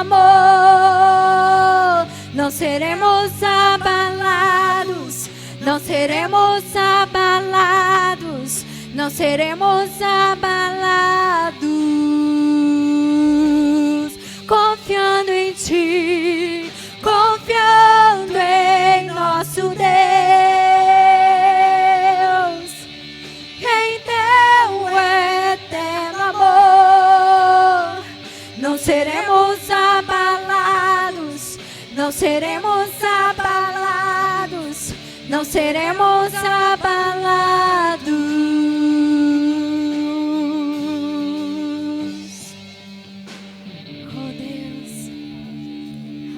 amor. Não seremos abalados, não seremos abalados, não seremos abalados. Confiando em Ti, confiando em nosso Deus, em Teu eterno amor. Não seremos abalados, não seremos abalados, não seremos abalados. Oh Deus,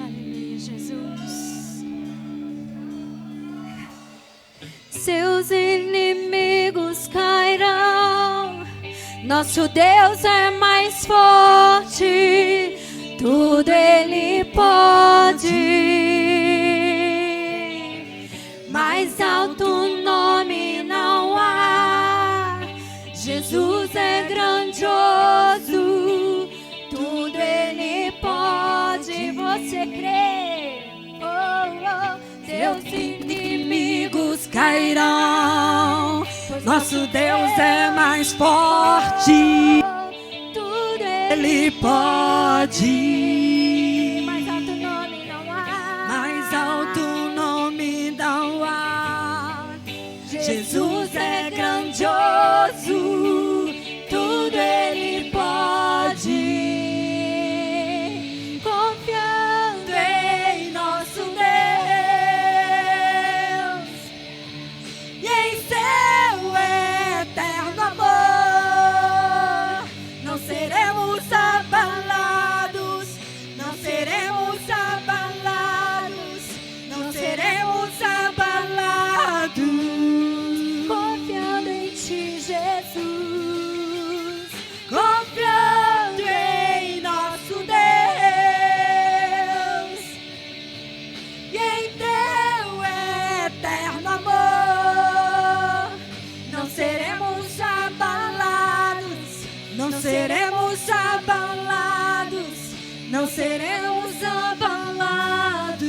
aleluia, Jesus. Seus inimigos cairão, nosso Deus é mais forte, tudo Ele pode. Mais alto nome não há, Jesus é grandioso, tudo Ele pode. Você crê? Oh, oh. Seus inimigos cairão, nosso Deus é mais forte, tudo Ele pode. Mais alto nome não há, mais alto nome não há. Jesus é grandioso, tudo Ele pode. Confiando em nosso Deus e em Seu eterno amor, não seremos abalados, não seremos abalados, não seremos abalados. Confiando em Ti, Jesus, confiando em nosso Deus e em Teu eterno amor, não seremos abalados, não seremos abalados, não seremos abalados.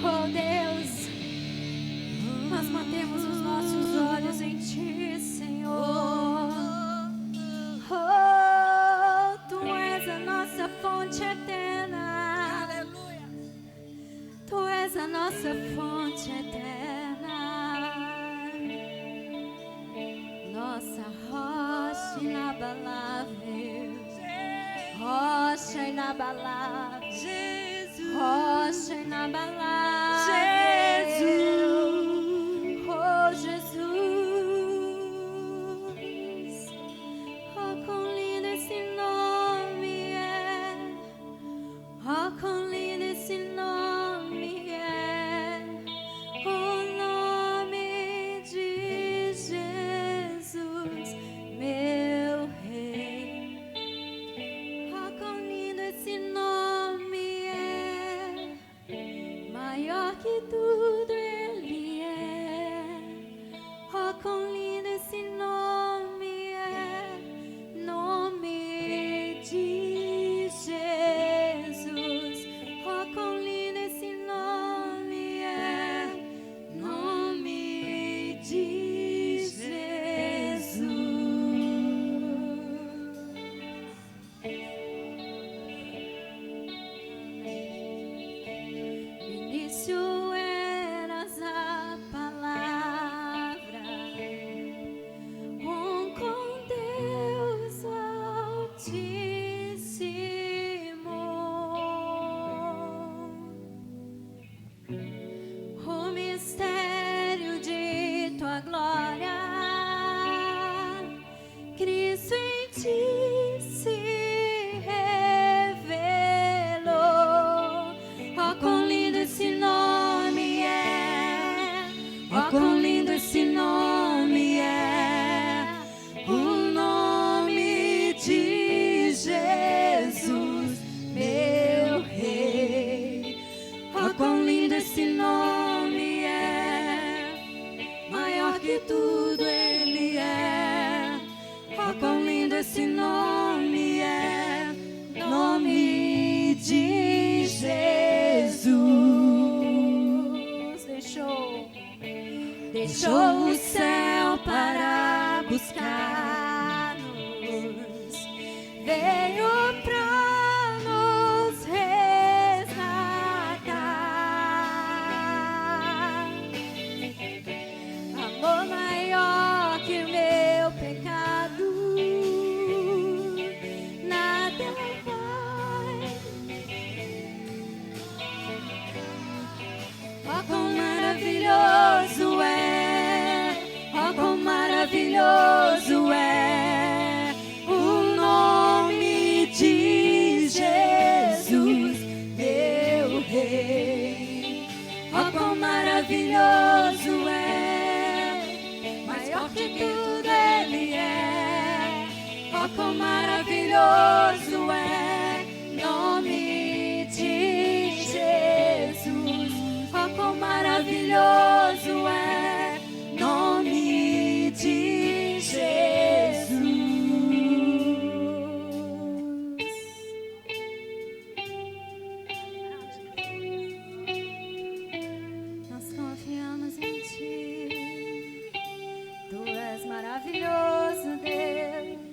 Oh Deus, nós mantemos os nossos olhos em Ti, Senhor. Oh, Tu és a nossa fonte eterna. Aleluia. Tu és a nossa fonte eterna, nossa rocha inabalável, rocha inabalável, Jesus, rocha inabalável, Jesus, oh Jesus, oh quão lindo esse nome é, oh quão lindo esse nome é, o nome de Jesus, meu Rei. Oh, quão lindo esse nome é, maior que tudo Ele é. Oh, quão lindo esse nome é, nome de Jesus. Oh, quão lindo esse nome é, nome de Jesus. Início é maravilhoso é nome de Jesus. Oh, quão maravilhoso é nome de Jesus. Nós confiamos em Ti. Tu és maravilhoso, Deus.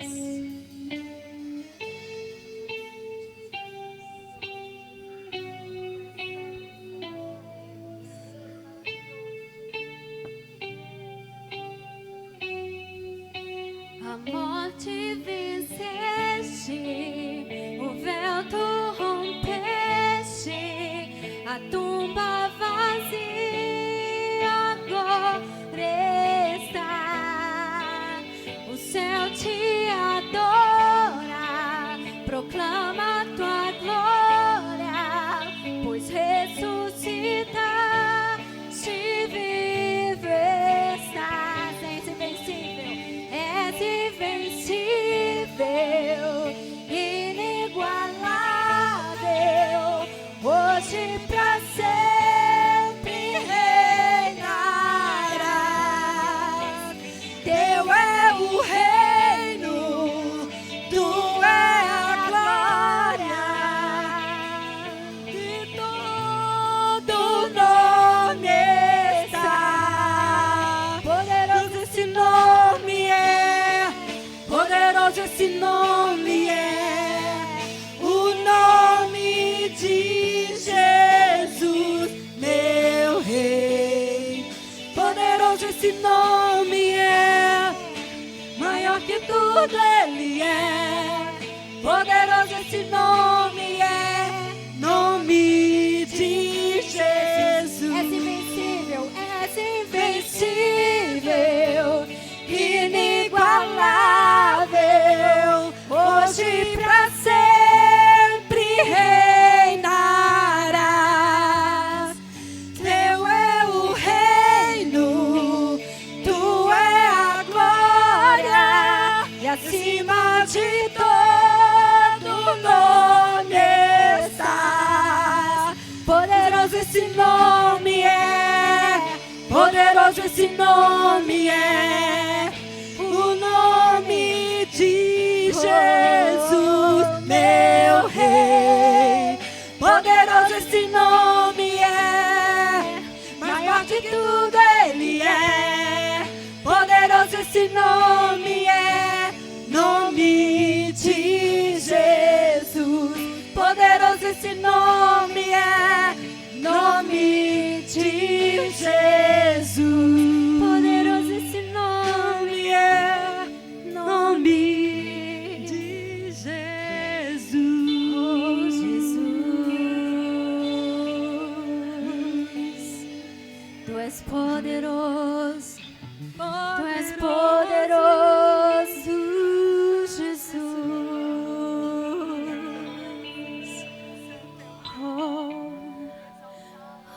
A morte venceste, o véu tu rompeste, a tumba vazia agora está. O céu te adora, proclama tua glória, pois ressuscitaste, vivo estás. És invencível, inigualável, hoje pra sempre reinarás. Teu é o reino, tu é a glória, e todo nome está. Poderoso esse nome é, poderoso esse nome é, o nome de Jesus, meu Rei. Poderoso esse nome é, maior que tudo Ele é. Poderoso esse nome é, nome de Jesus. És invencível, inigualável, hoje pra sempre reinarás. Teu é o reino, tu é a glória, e acima de todo nome está. Poderoso esse nome é, poderoso esse nome é, o nome de Jesus, meu Rei. Poderoso esse nome é, maior que tudo Ele é. Poderoso esse nome é, nome de Jesus. Poderoso esse nome é, nome de Jesus. Poderoso esse nome é, nome de Jesus. Oh, Jesus, Tu és poderoso, Tu és poderoso, Jesus.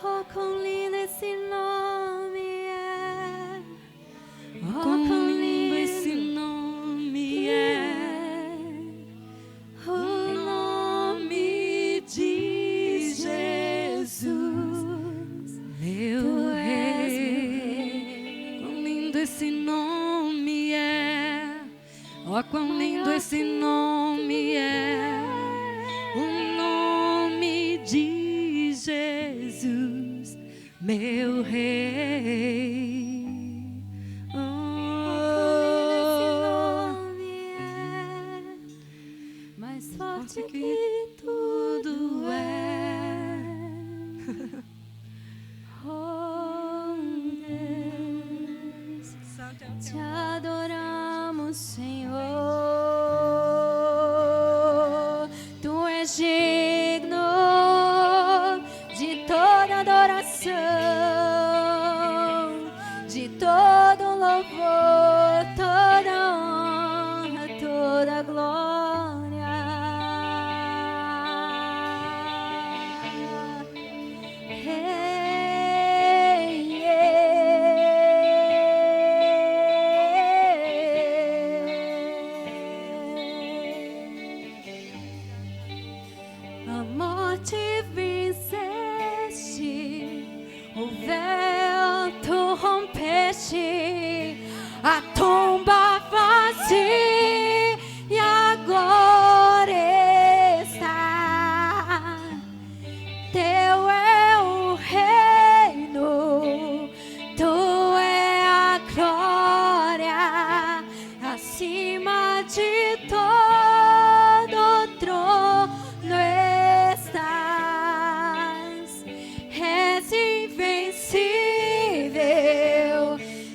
Oh, quão lindo esse nome é. Oh, quão lindo esse nome é. O nome de Jesus, meu Rei. Quão lindo esse nome é. Oh, quão lindo esse nome é. O nome de Jesus, meu Rei. Oh, esse nome é mais forte que tudo é. Oh, Deus, te adoramos, Senhor. Tu és digno de toda adoração, de todo louvor, toda honra, toda glória. morte venceste, o véu rompeste, a tomba vazia e agora está. Teu é o reino, tu é a glória, acima de todo trono estás. És invencível,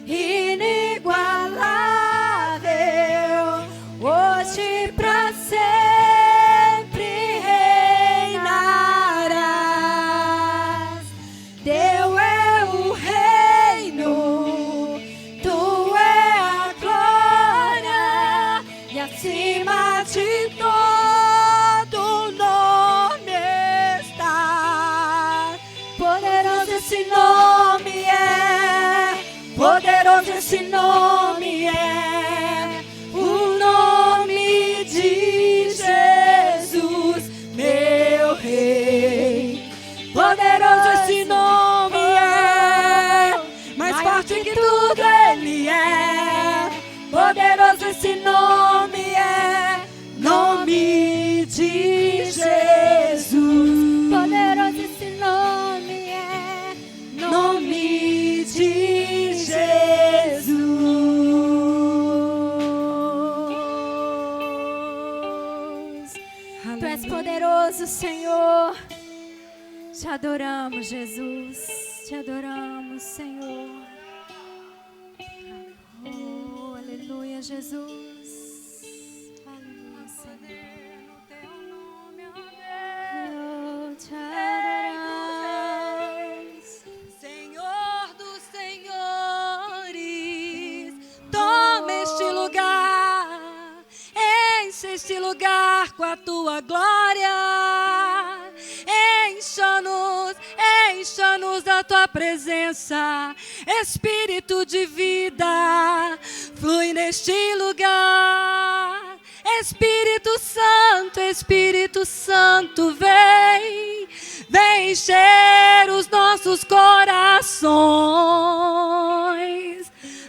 inigualável, hoje pra sempre reinarás. Teu é o reino, tu é a glória, e acima de todo nome está. Poderoso esse nome é, poderoso esse nome é, o nome de Jesus, meu Rei. Poderoso esse nome é, mais forte que tudo ele é. Poderoso esse nome é, nome de Jesus. Poderoso esse nome é, nome de Jesus. Tu és poderoso, Senhor. Te adoramos, Jesus. Te adoramos, Senhor. Oh, aleluia, Jesus. Aleluia, Senhor. Oh, te adoramos. Senhor dos senhores, toma este lugar, enche este lugar com a tua glória. Encha-nos da tua presença, Espírito de vida, flui neste lugar. Espírito Santo, vem encher os nossos corações.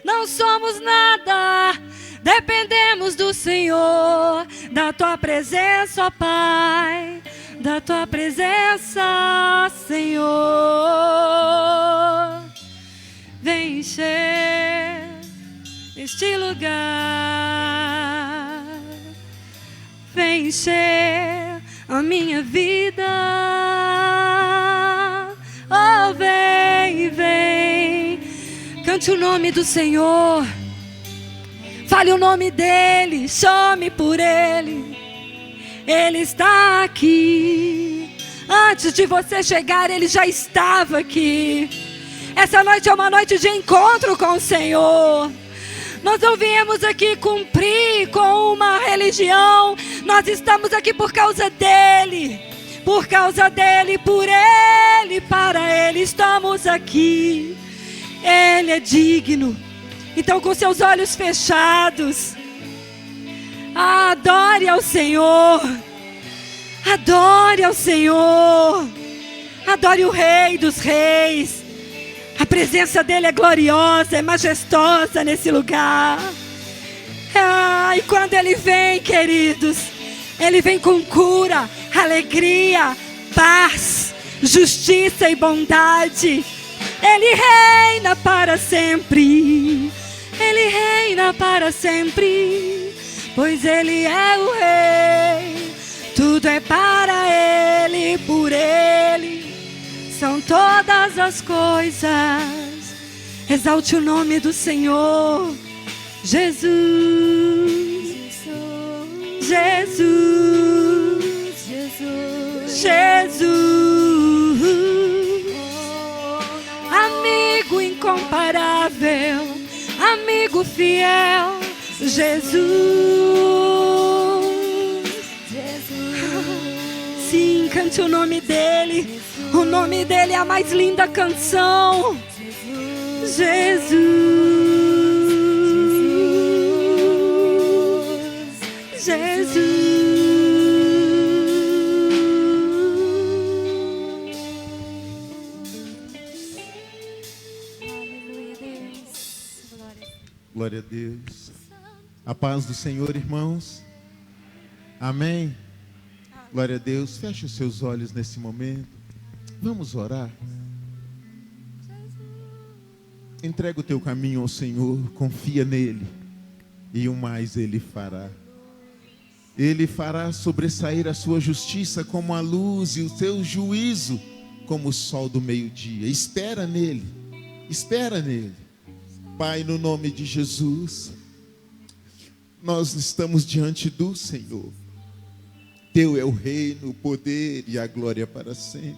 Não somos nada, dependemos do Senhor, da tua presença, ó Pai. Da tua presença, Senhor, vem encher este lugar, vem encher a minha vida. Oh, vem, cante o nome do Senhor, fale o nome dele, chame por ele. Ele está aqui. Antes de você chegar, ele já estava aqui. Essa noite é uma noite de encontro com o Senhor. Nós não viemos aqui cumprir com uma religião. Nós estamos aqui por causa dele. Por causa dele, por ele, para ele estamos aqui. Ele é digno. Então, com seus olhos fechados, adore ao Senhor. Adore ao Senhor. Adore o Rei dos Reis. A presença dele é gloriosa, é majestosa nesse lugar. E quando ele vem, queridos, ele vem com cura, alegria, paz, justiça e bondade. Ele reina para sempre. Ele reina para sempre, pois ele é o Rei. Tudo é para ele, por ele são todas as coisas. Exalte o nome do Senhor. Jesus, Jesus, Jesus, Jesus, amigo incomparável, amigo fiel, Jesus. Sim, cante o nome dele. O nome dele é a mais linda canção. Jesus, Jesus, Glória a Deus. A paz do Senhor, irmãos. Amém. Glória a Deus. Feche os seus olhos nesse momento. Vamos orar. Entrega o teu caminho ao Senhor, confia nele, e o mais ele fará. Ele fará sobressair a sua justiça como a luz e o teu juízo como o sol do meio-dia. Espera nele, espera nele. Pai, no nome de Jesus, nós estamos diante do Senhor. Teu é o reino, o poder e a glória para sempre.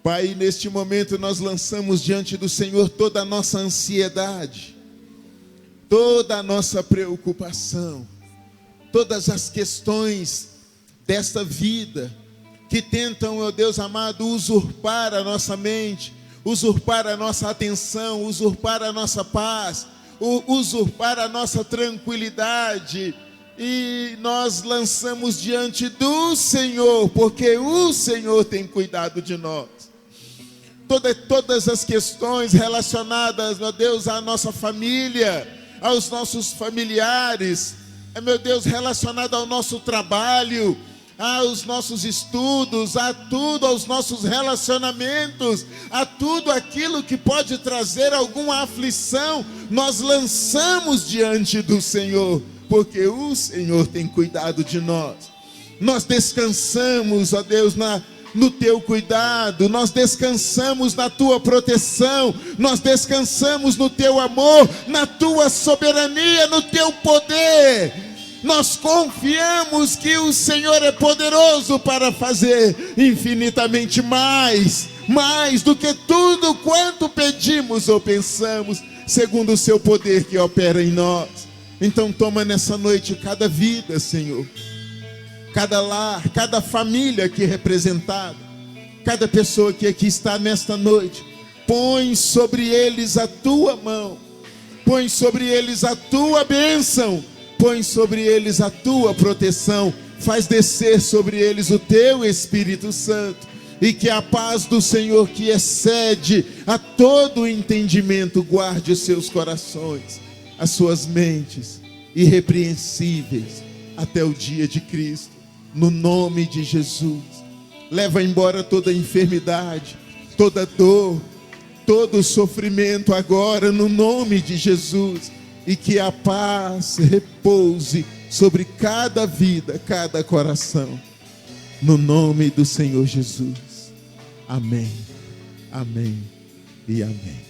Pai, neste momento nós lançamos diante do Senhor toda a nossa ansiedade, toda a nossa preocupação, todas as questões desta vida que tentam, ó Deus amado, usurpar a nossa mente, usurpar a nossa atenção, usurpar a nossa paz, usurpar a nossa tranquilidade. E nós lançamos diante do Senhor, porque o Senhor tem cuidado de nós. Todas as questões relacionadas, meu Deus, à nossa família, aos nossos familiares, meu Deus, relacionado ao nosso trabalho, aos nossos estudos, a tudo, aos nossos relacionamentos, a tudo aquilo que pode trazer alguma aflição, nós lançamos diante do Senhor, porque o Senhor tem cuidado de nós. Nós descansamos, ó Deus, no teu cuidado, nós descansamos na tua proteção, nós descansamos no teu amor, na tua soberania, no teu poder. Nós confiamos que o Senhor é poderoso para fazer infinitamente mais do que tudo quanto pedimos ou pensamos, segundo o seu poder que opera em nós. Então toma nessa noite cada vida, Senhor, cada lar, cada família aqui representada, cada pessoa que aqui está nesta noite. Põe sobre eles a tua mão, põe sobre eles a tua bênção, põe sobre eles a tua proteção, faz descer sobre eles o teu Espírito Santo, e que a paz do Senhor, que excede a todo entendimento, guarde os seus corações, as suas mentes irrepreensíveis até o dia de Cristo. No nome de Jesus, leva embora toda enfermidade, toda dor, todo sofrimento agora, no nome de Jesus, e que a paz repouse sobre cada vida, cada coração, no nome do Senhor Jesus. Amém, amém e amém.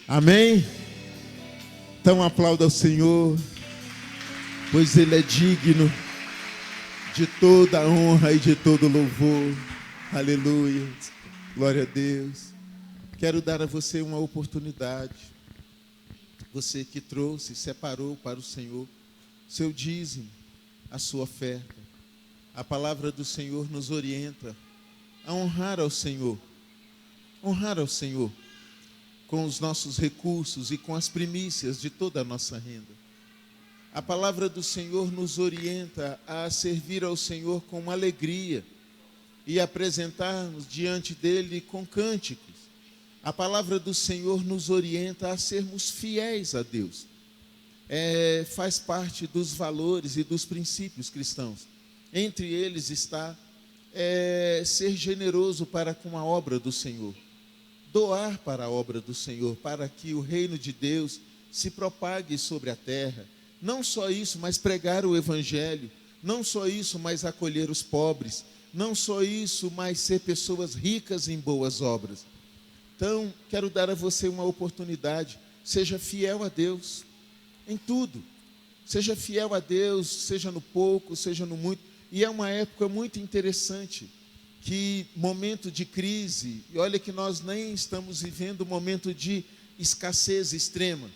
Amém? Então aplauda ao Senhor, pois Ele é digno de toda a honra e de todo louvor. Aleluia, glória a Deus. Quero dar a você uma oportunidade, você que trouxe, separou para o Senhor seu dízimo, a sua oferta. A palavra do Senhor nos orienta a honrar ao Senhor com os nossos recursos e com as primícias de toda a nossa renda. A palavra do Senhor nos orienta a servir ao Senhor com alegria e apresentar-nos diante dele com cânticos. A palavra do Senhor nos orienta a sermos fiéis a Deus. Faz parte dos valores e dos princípios cristãos. Entre eles está ser generoso para com a obra do Senhor. Doar para a obra do Senhor, para que o reino de Deus se propague sobre a terra. Não só isso, mas pregar o Evangelho. Não só isso, mas acolher os pobres. Não só isso, mas ser pessoas ricas em boas obras. Então, quero dar a você uma oportunidade. Seja fiel a Deus em tudo. Seja fiel a Deus, seja no pouco, seja no muito. E é uma época muito interessante, que momento de crise, e olha que nós nem estamos vivendo um momento de escassez extrema.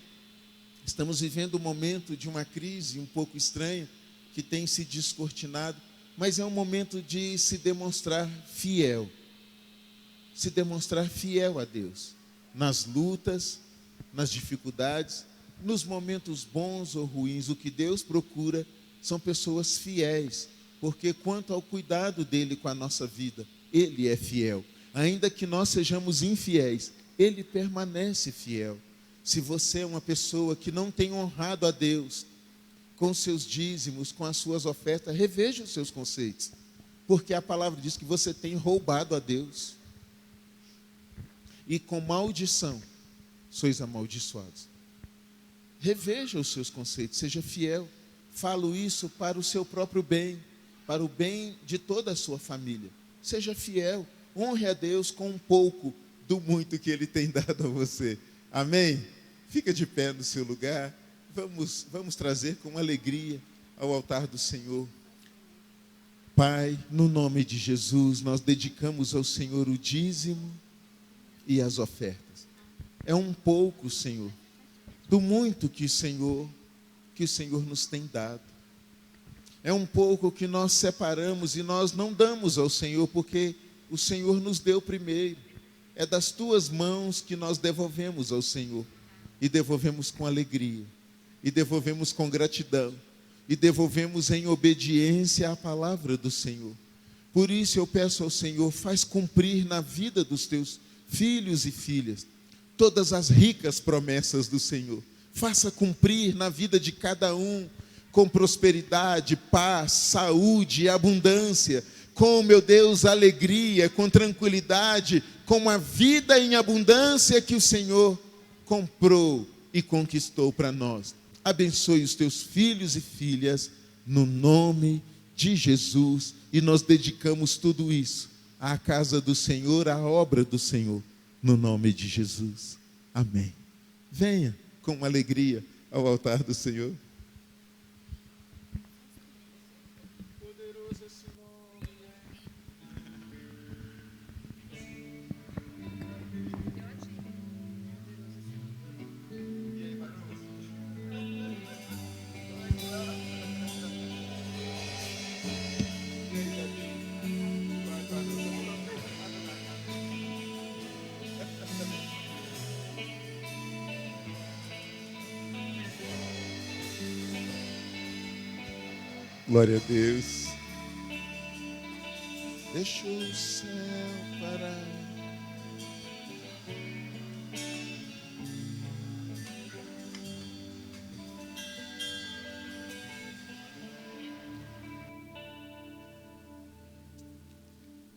Estamos vivendo um momento de uma crise um pouco estranha, que tem se descortinado, mas é um momento de se demonstrar fiel. Se demonstrar fiel a Deus, nas lutas, nas dificuldades, nos momentos bons ou ruins. O que Deus procura são pessoas fiéis, porque quanto ao cuidado dele com a nossa vida, ele é fiel. Ainda que nós sejamos infiéis, ele permanece fiel. Se você é uma pessoa que não tem honrado a Deus com os seus dízimos, com as suas ofertas, reveja os seus conceitos. Porque a palavra diz que você tem roubado a Deus. E com maldição sois amaldiçoados. Reveja os seus conceitos, seja fiel. Falo isso para o seu próprio bem, para o bem de toda a sua família. Seja fiel, honre a Deus com um pouco do muito que Ele tem dado a você. Amém? Fica de pé no seu lugar. Vamos trazer com alegria ao altar do Senhor. Pai, no nome de Jesus, nós dedicamos ao Senhor o dízimo e as ofertas. É um pouco, Senhor, do muito que o Senhor nos tem dado. É um pouco que nós separamos e nós não damos ao Senhor, porque o Senhor nos deu primeiro. É das tuas mãos que nós devolvemos ao Senhor. E devolvemos com alegria. E devolvemos com gratidão. E devolvemos em obediência à palavra do Senhor. Por isso eu peço ao Senhor, faz cumprir na vida dos teus filhos e filhas todas as ricas promessas do Senhor. Faça cumprir na vida de cada um, com prosperidade, paz, saúde e abundância, com, meu Deus, alegria, com tranquilidade, com a vida em abundância que o Senhor comprou e conquistou para nós. Abençoe os teus filhos e filhas, no nome de Jesus, e nós dedicamos tudo isso à casa do Senhor, à obra do Senhor, no nome de Jesus. Amém. Venha com alegria ao altar do Senhor. Poderoso esse nome. Glória a Deus. Deixa o céu parar.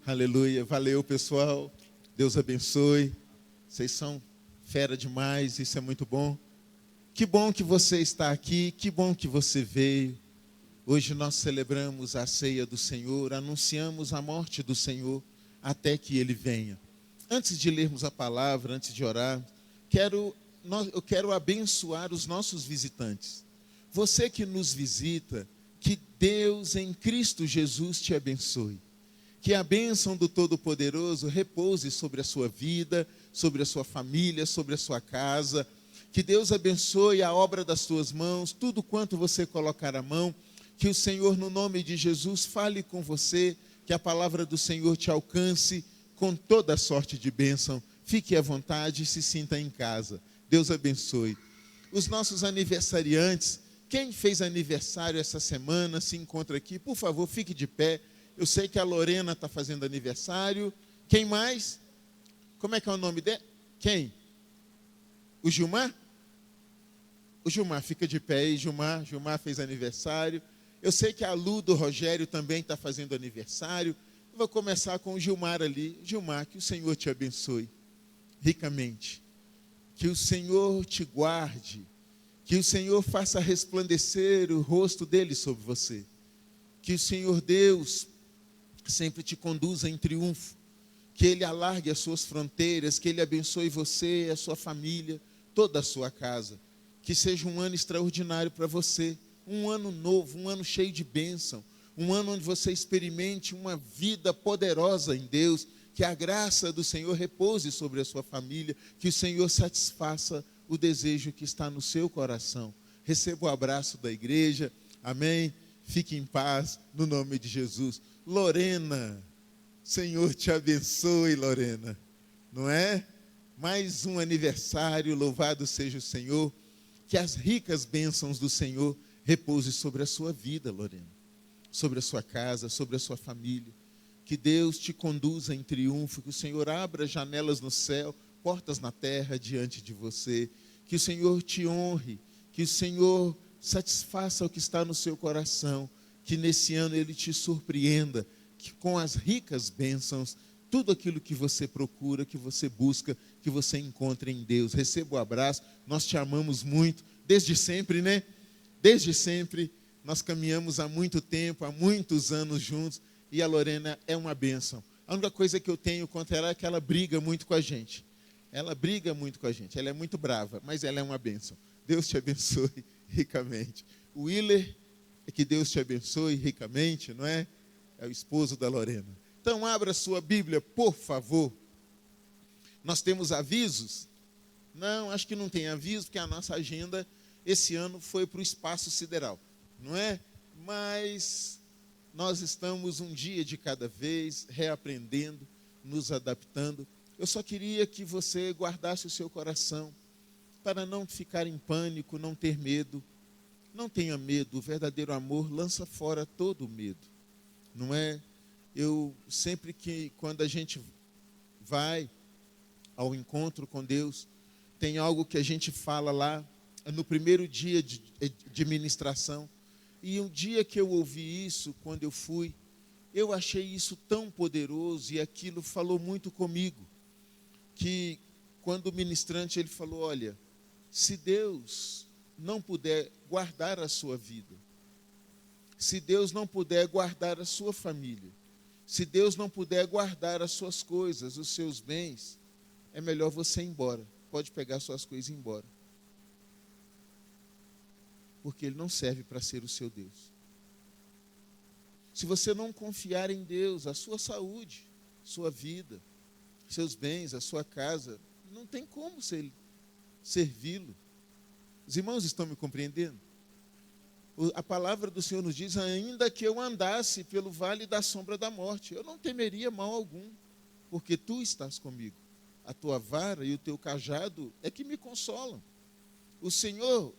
Aleluia. Valeu, pessoal. Deus abençoe. Vocês são fera demais. Isso é muito bom. Que bom que você está aqui. Que bom que você veio. Hoje nós celebramos a ceia do Senhor, anunciamos a morte do Senhor até que Ele venha. Antes de lermos a palavra, antes de orar, eu quero abençoar os nossos visitantes. Você que nos visita, que Deus em Cristo Jesus te abençoe. Que a bênção do Todo-Poderoso repouse sobre a sua vida, sobre a sua família, sobre a sua casa. Que Deus abençoe a obra das tuas mãos, tudo quanto você colocar a mão. Que o Senhor, no nome de Jesus, fale com você, que a palavra do Senhor te alcance com toda sorte de bênção. Fique à vontade e se sinta em casa. Deus abençoe. Os nossos aniversariantes, quem fez aniversário essa semana, se encontra aqui, por favor, fique de pé. Eu sei que a Lorena está fazendo aniversário. Quem mais? Como é que é o nome dele? Quem? O Gilmar? O Gilmar, fica de pé aí, Gilmar. Gilmar fez aniversário. Eu sei que a Lu do Rogério também está fazendo aniversário. Eu vou começar com o Gilmar ali. Gilmar, que o Senhor te abençoe ricamente. Que o Senhor te guarde. Que o Senhor faça resplandecer o rosto dele sobre você. Que o Senhor Deus sempre te conduza em triunfo. Que Ele alargue as suas fronteiras. Que Ele abençoe você, a sua família, toda a sua casa. Que seja um ano extraordinário para você. Um ano novo, um ano cheio de bênção, um ano onde você experimente uma vida poderosa em Deus, que a graça do Senhor repouse sobre a sua família, que o Senhor satisfaça o desejo que está no seu coração. Receba o abraço da igreja, amém? Fique em paz, no nome de Jesus. Lorena, Senhor te abençoe, Lorena, não é? Mais um aniversário, louvado seja o Senhor, que as ricas bênçãos do Senhor repouse sobre a sua vida, Lorena, sobre a sua casa, sobre a sua família. Que Deus te conduza em triunfo, que o Senhor abra janelas no céu, portas na terra diante de você. que o Senhor te honre, que o Senhor satisfaça o que está no seu coração, que nesse ano Ele te surpreenda, que com as ricas bênçãos, tudo aquilo que você procura, que você busca, que você encontra em Deus. Receba o abraço, nós te amamos muito, desde sempre, né? Desde sempre, nós caminhamos há muito tempo, há muitos anos juntos, e a Lorena é uma bênção. A única coisa que eu tenho contra ela é que ela briga muito com a gente. Ela briga muito com a gente, ela é muito brava, mas ela é uma bênção. Deus te abençoe ricamente. O Willer, que Deus te abençoe ricamente, não é? É o esposo da Lorena. Então abra sua Bíblia, por favor. Nós temos avisos? Não, acho que não tem aviso, porque a nossa agenda esse ano foi para o espaço sideral, não é? Mas nós estamos um dia de cada vez, reaprendendo, nos adaptando. Eu só queria que você guardasse o seu coração, para não ficar em pânico, não ter medo. Não tenha medo, o verdadeiro amor lança fora todo o medo, não é? Eu sempre quando a gente vai ao encontro com Deus, tem algo que a gente fala lá, no primeiro dia de ministração, e um dia que eu ouvi isso, quando eu fui, eu achei isso tão poderoso, e aquilo falou muito comigo, que quando o ministrante ele falou, olha, se Deus não puder guardar a sua vida, se Deus não puder guardar a sua família, se Deus não puder guardar as suas coisas, os seus bens, é melhor você ir embora. Pode pegar suas coisas e ir embora. Porque Ele não serve para ser o seu Deus. Se você não confiar em Deus, a sua saúde, sua vida, seus bens, a sua casa, não tem como servi-lo. Os irmãos estão me compreendendo? A palavra do Senhor nos diz, ainda que eu andasse pelo vale da sombra da morte, eu não temeria mal algum, porque tu estás comigo. A tua vara e o teu cajado é que me consolam. O Senhor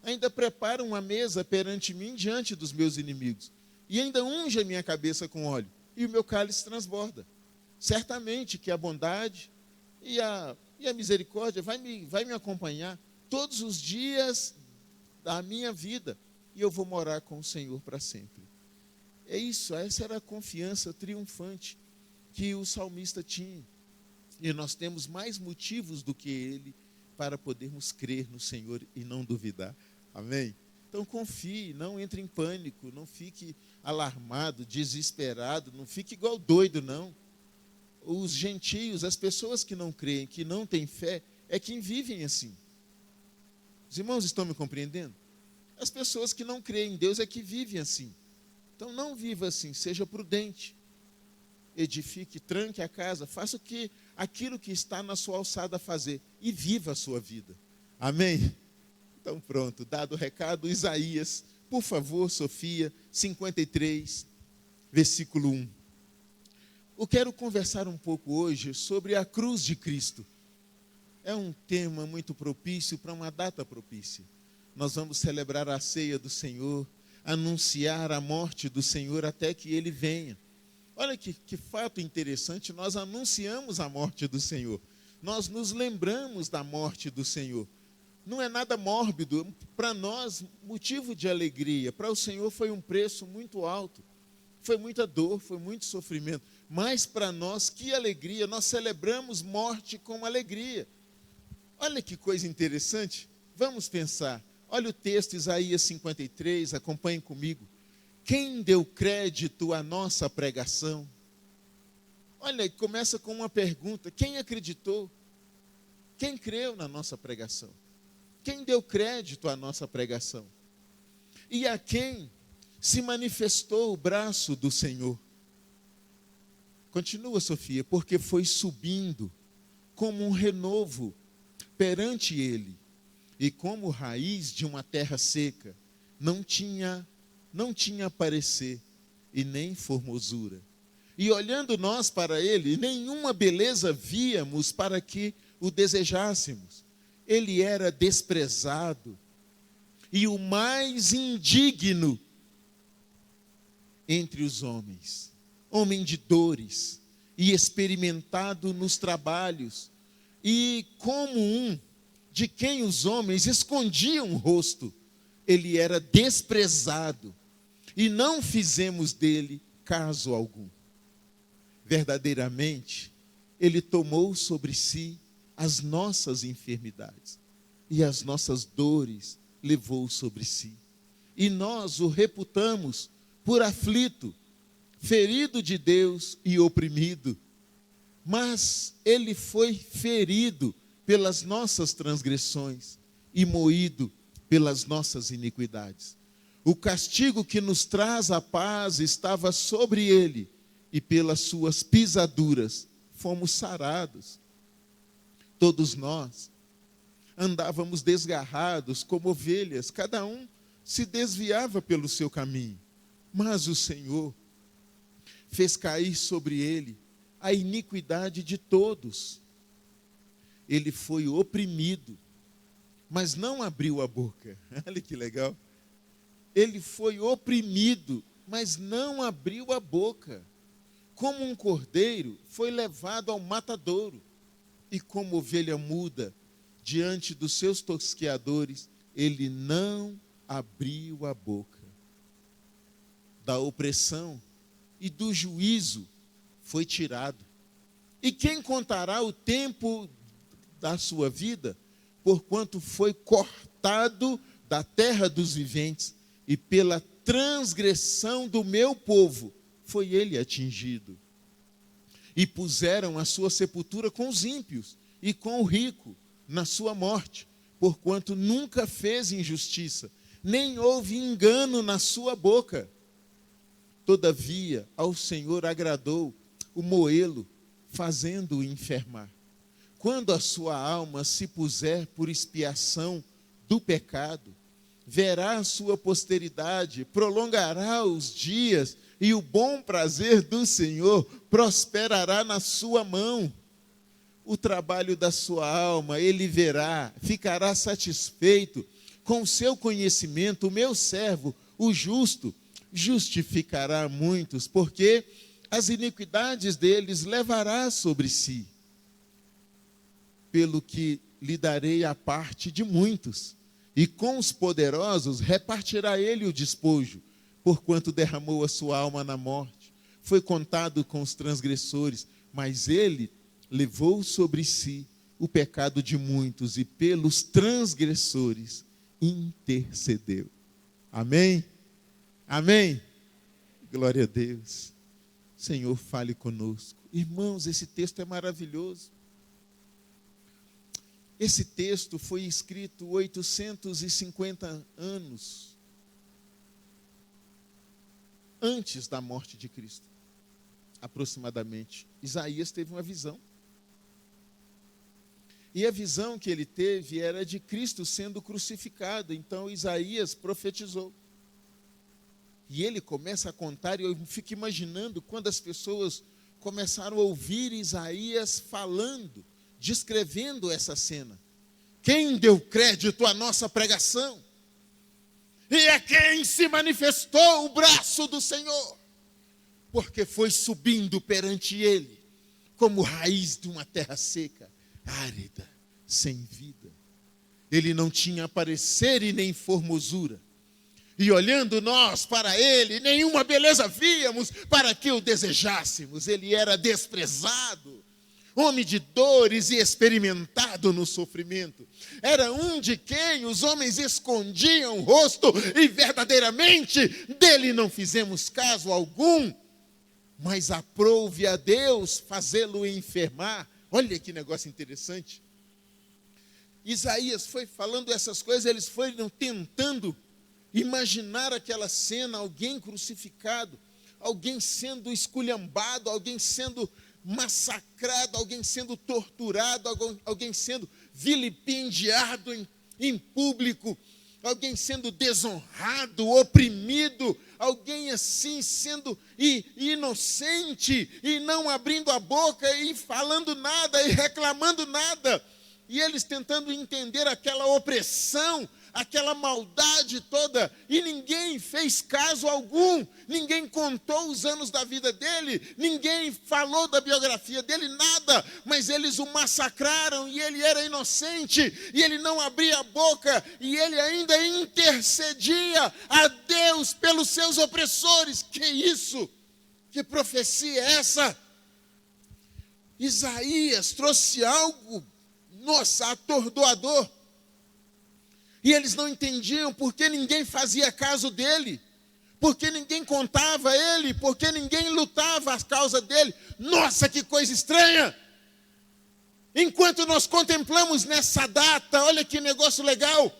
ainda prepara uma mesa perante mim diante dos meus inimigos, e ainda unge a minha cabeça com óleo, e o meu cálice transborda. Certamente que a bondade e a misericórdia vai me acompanhar todos os dias da minha vida, e eu vou morar com o Senhor para sempre. É isso, essa era a confiança triunfante que o salmista tinha. E nós temos mais motivos do que ele para podermos crer no Senhor e não duvidar. Amém? Então confie, não entre em pânico, não fique alarmado, desesperado, não fique igual doido, não. Os gentios, as pessoas que não creem, que não têm fé, é quem vivem assim. Os irmãos estão me compreendendo? As pessoas que não creem em Deus é que vivem assim. Então não viva assim, seja prudente. Edifique, tranque a casa, faça aquilo que está na sua alçada a fazer e viva a sua vida. Amém? Então pronto, dado o recado, Isaías, por favor, Sofia, 53, versículo 1. Eu quero conversar um pouco hoje sobre a cruz de Cristo. É um tema muito propício para uma data propícia. Nós vamos celebrar a ceia do Senhor, anunciar a morte do Senhor até que Ele venha. Olha que fato interessante, nós anunciamos a morte do Senhor. Nós nos lembramos da morte do Senhor. Não é nada mórbido, para nós, motivo de alegria. Para o Senhor foi um preço muito alto. Foi muita dor, foi muito sofrimento. Mas para nós, que alegria, nós celebramos morte com alegria. Olha que coisa interessante, vamos pensar. Olha o texto, Isaías 53, acompanhem comigo. Quem deu crédito à nossa pregação? Olha, começa com uma pergunta. Quem acreditou? Quem creu na nossa pregação? Quem deu crédito à nossa pregação? E a quem se manifestou o braço do Senhor? Continua, Sofia, porque foi subindo como um renovo perante Ele, e como raiz de uma terra seca, não tinha parecer e nem formosura. E olhando nós para Ele, nenhuma beleza víamos para que o desejássemos. Ele era desprezado e o mais indigno entre os homens, homem de dores e experimentado nos trabalhos, e como um de quem os homens escondiam o rosto. Ele era desprezado, e não fizemos dele caso algum. Verdadeiramente, ele tomou sobre si as nossas enfermidades, e as nossas dores levou sobre si. E nós o reputamos por aflito, ferido de Deus e oprimido. Mas ele foi ferido pelas nossas transgressões e moído pelas nossas iniquidades. O castigo que nos traz a paz estava sobre ele, e pelas suas pisaduras fomos sarados. Todos nós andávamos desgarrados como ovelhas, cada um se desviava pelo seu caminho, mas o Senhor fez cair sobre ele a iniquidade de todos. Ele foi oprimido, mas não abriu a boca. Olha que legal. Ele foi oprimido, mas não abriu a boca. Como um cordeiro foi levado ao matadouro, e como ovelha muda diante dos seus tosqueadores, ele não abriu a boca. Da opressão e do juízo foi tirado. E quem contará o tempo da sua vida, porquanto foi cortado da terra dos viventes, e pela transgressão do meu povo foi ele atingido. E puseram a sua sepultura com os ímpios e com o rico na sua morte, porquanto nunca fez injustiça, nem houve engano na sua boca. Todavia, ao Senhor agradou o moê-lo, fazendo-o enfermar. Quando a sua alma se puser por expiação do pecado, verá a sua posteridade, prolongará os dias, e o bom prazer do Senhor prosperará na sua mão. O trabalho da sua alma ele verá, ficará satisfeito com o seu conhecimento. O meu servo, o justo, justificará muitos, porque as iniquidades deles levará sobre si. Pelo que lhe darei a parte de muitos, e com os poderosos repartirá ele o despojo, porquanto derramou a sua alma na morte. Foi contado com os transgressores, mas ele levou sobre si o pecado de muitos, e pelos transgressores intercedeu. Amém? Amém? Glória a Deus. Senhor, fale conosco. Irmãos, esse texto é maravilhoso. Esse texto foi escrito 850 anos antes da morte de Cristo, aproximadamente. Isaías teve uma visão. E a visão que ele teve era de Cristo sendo crucificado. Então Isaías profetizou. E ele começa a contar, e eu fico imaginando quando as pessoas começaram a ouvir Isaías falando, descrevendo essa cena. Quem deu crédito à nossa pregação? E é quem se manifestou o braço do Senhor, porque foi subindo perante ele, como raiz de uma terra seca, árida, sem vida. Ele não tinha parecer e nem formosura. E olhando nós para ele, nenhuma beleza víamos para que o desejássemos. Ele era desprezado, homem de dores e experimentado no sofrimento. Era um de quem os homens escondiam o rosto, e verdadeiramente dele não fizemos caso algum. Mas aprouve a Deus fazê-lo enfermar. Olha que negócio interessante. Isaías foi falando essas coisas, eles foram tentando imaginar aquela cena, alguém crucificado, alguém sendo esculhambado, alguém sendo massacrado, alguém sendo torturado, alguém sendo vilipendiado em público, alguém sendo desonrado, oprimido, alguém assim sendo inocente e não abrindo a boca e falando nada e reclamando nada. E eles tentando entender aquela opressão, aquela maldade toda, e ninguém fez caso algum, ninguém contou os anos da vida dele, ninguém falou da biografia dele, nada, mas eles o massacraram, e ele era inocente, e ele não abria a boca, e ele ainda intercedia a Deus pelos seus opressores. Que isso? Que profecia é essa? Isaías trouxe algo, nossa, atordoador. E eles não entendiam porque ninguém fazia caso dele, porque ninguém contava ele, porque ninguém lutava a causa dele. Nossa, que coisa estranha! Enquanto nós contemplamos nessa data, olha que negócio legal,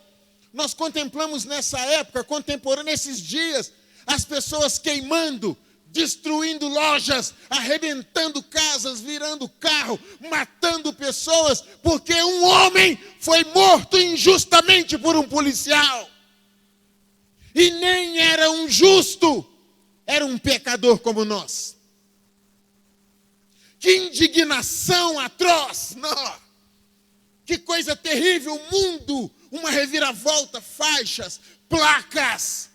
nós contemplamos nessa época contemporânea, nesses dias, as pessoas queimando, destruindo lojas, arrebentando casas, virando carro, matando pessoas, porque um homem foi morto injustamente por um policial. E nem era um justo, era um pecador como nós. Que indignação atroz! Não. Que coisa terrível! O mundo, uma reviravolta, faixas, placas,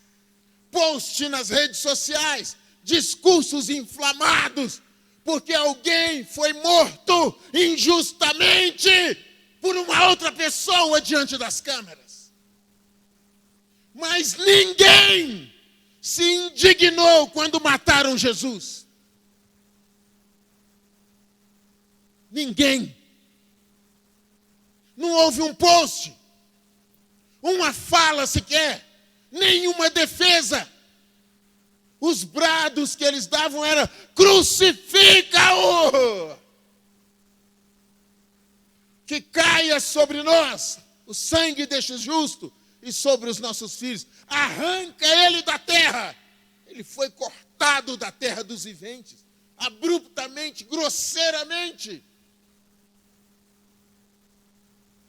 post nas redes sociais, discursos inflamados, porque alguém foi morto injustamente por uma outra pessoa diante das câmeras. Mas ninguém se indignou quando mataram Jesus. Ninguém. Não houve um post, uma fala sequer, nenhuma defesa. Os brados que eles davam era: crucifica-o! Que caia sobre nós o sangue deste justo e sobre os nossos filhos. Arranca ele da terra. Ele foi cortado da terra dos viventes, abruptamente, grosseiramente.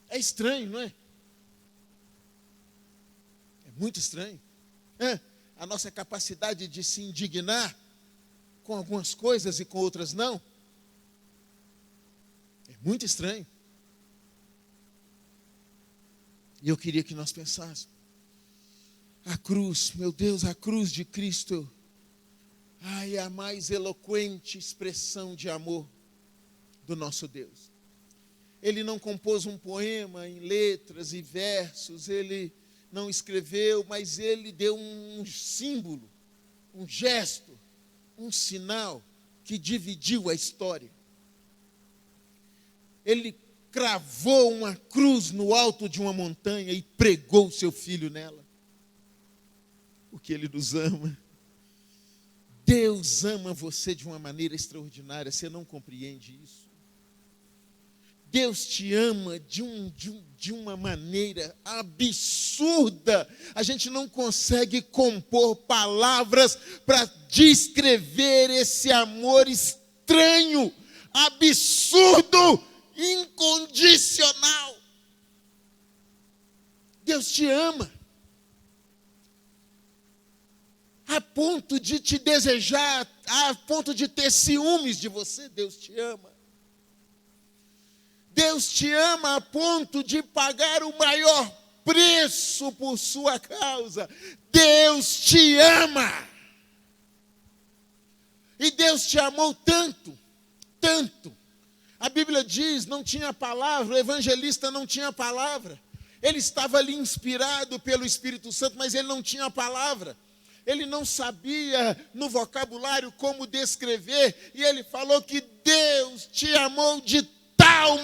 É estranho, não é? É muito estranho. A nossa capacidade de se indignar com algumas coisas e com outras não. É muito estranho. E eu queria que nós pensássemos: a cruz, meu Deus, a cruz de Cristo, é a mais eloquente expressão de amor do nosso Deus. Ele não compôs um poema em letras e versos, ele não escreveu, mas ele deu um símbolo, um gesto, um sinal que dividiu a história. Ele cravou uma cruz no alto de uma montanha e pregou o seu filho nela. Porque ele nos ama. Deus ama você de uma maneira extraordinária, você não compreende isso. Deus te ama de uma maneira absurda. A gente não consegue compor palavras para descrever esse amor estranho, absurdo, incondicional. Deus te ama a ponto de te desejar, a ponto de ter ciúmes de você. Deus te ama. Deus te ama a ponto de pagar o maior preço por sua causa. Deus te ama. E Deus te amou tanto, tanto. A Bíblia diz, não tinha palavra, o evangelista não tinha palavra. Ele estava ali inspirado pelo Espírito Santo, mas ele não tinha palavra. Ele não sabia no vocabulário como descrever. E ele falou que Deus te amou de tal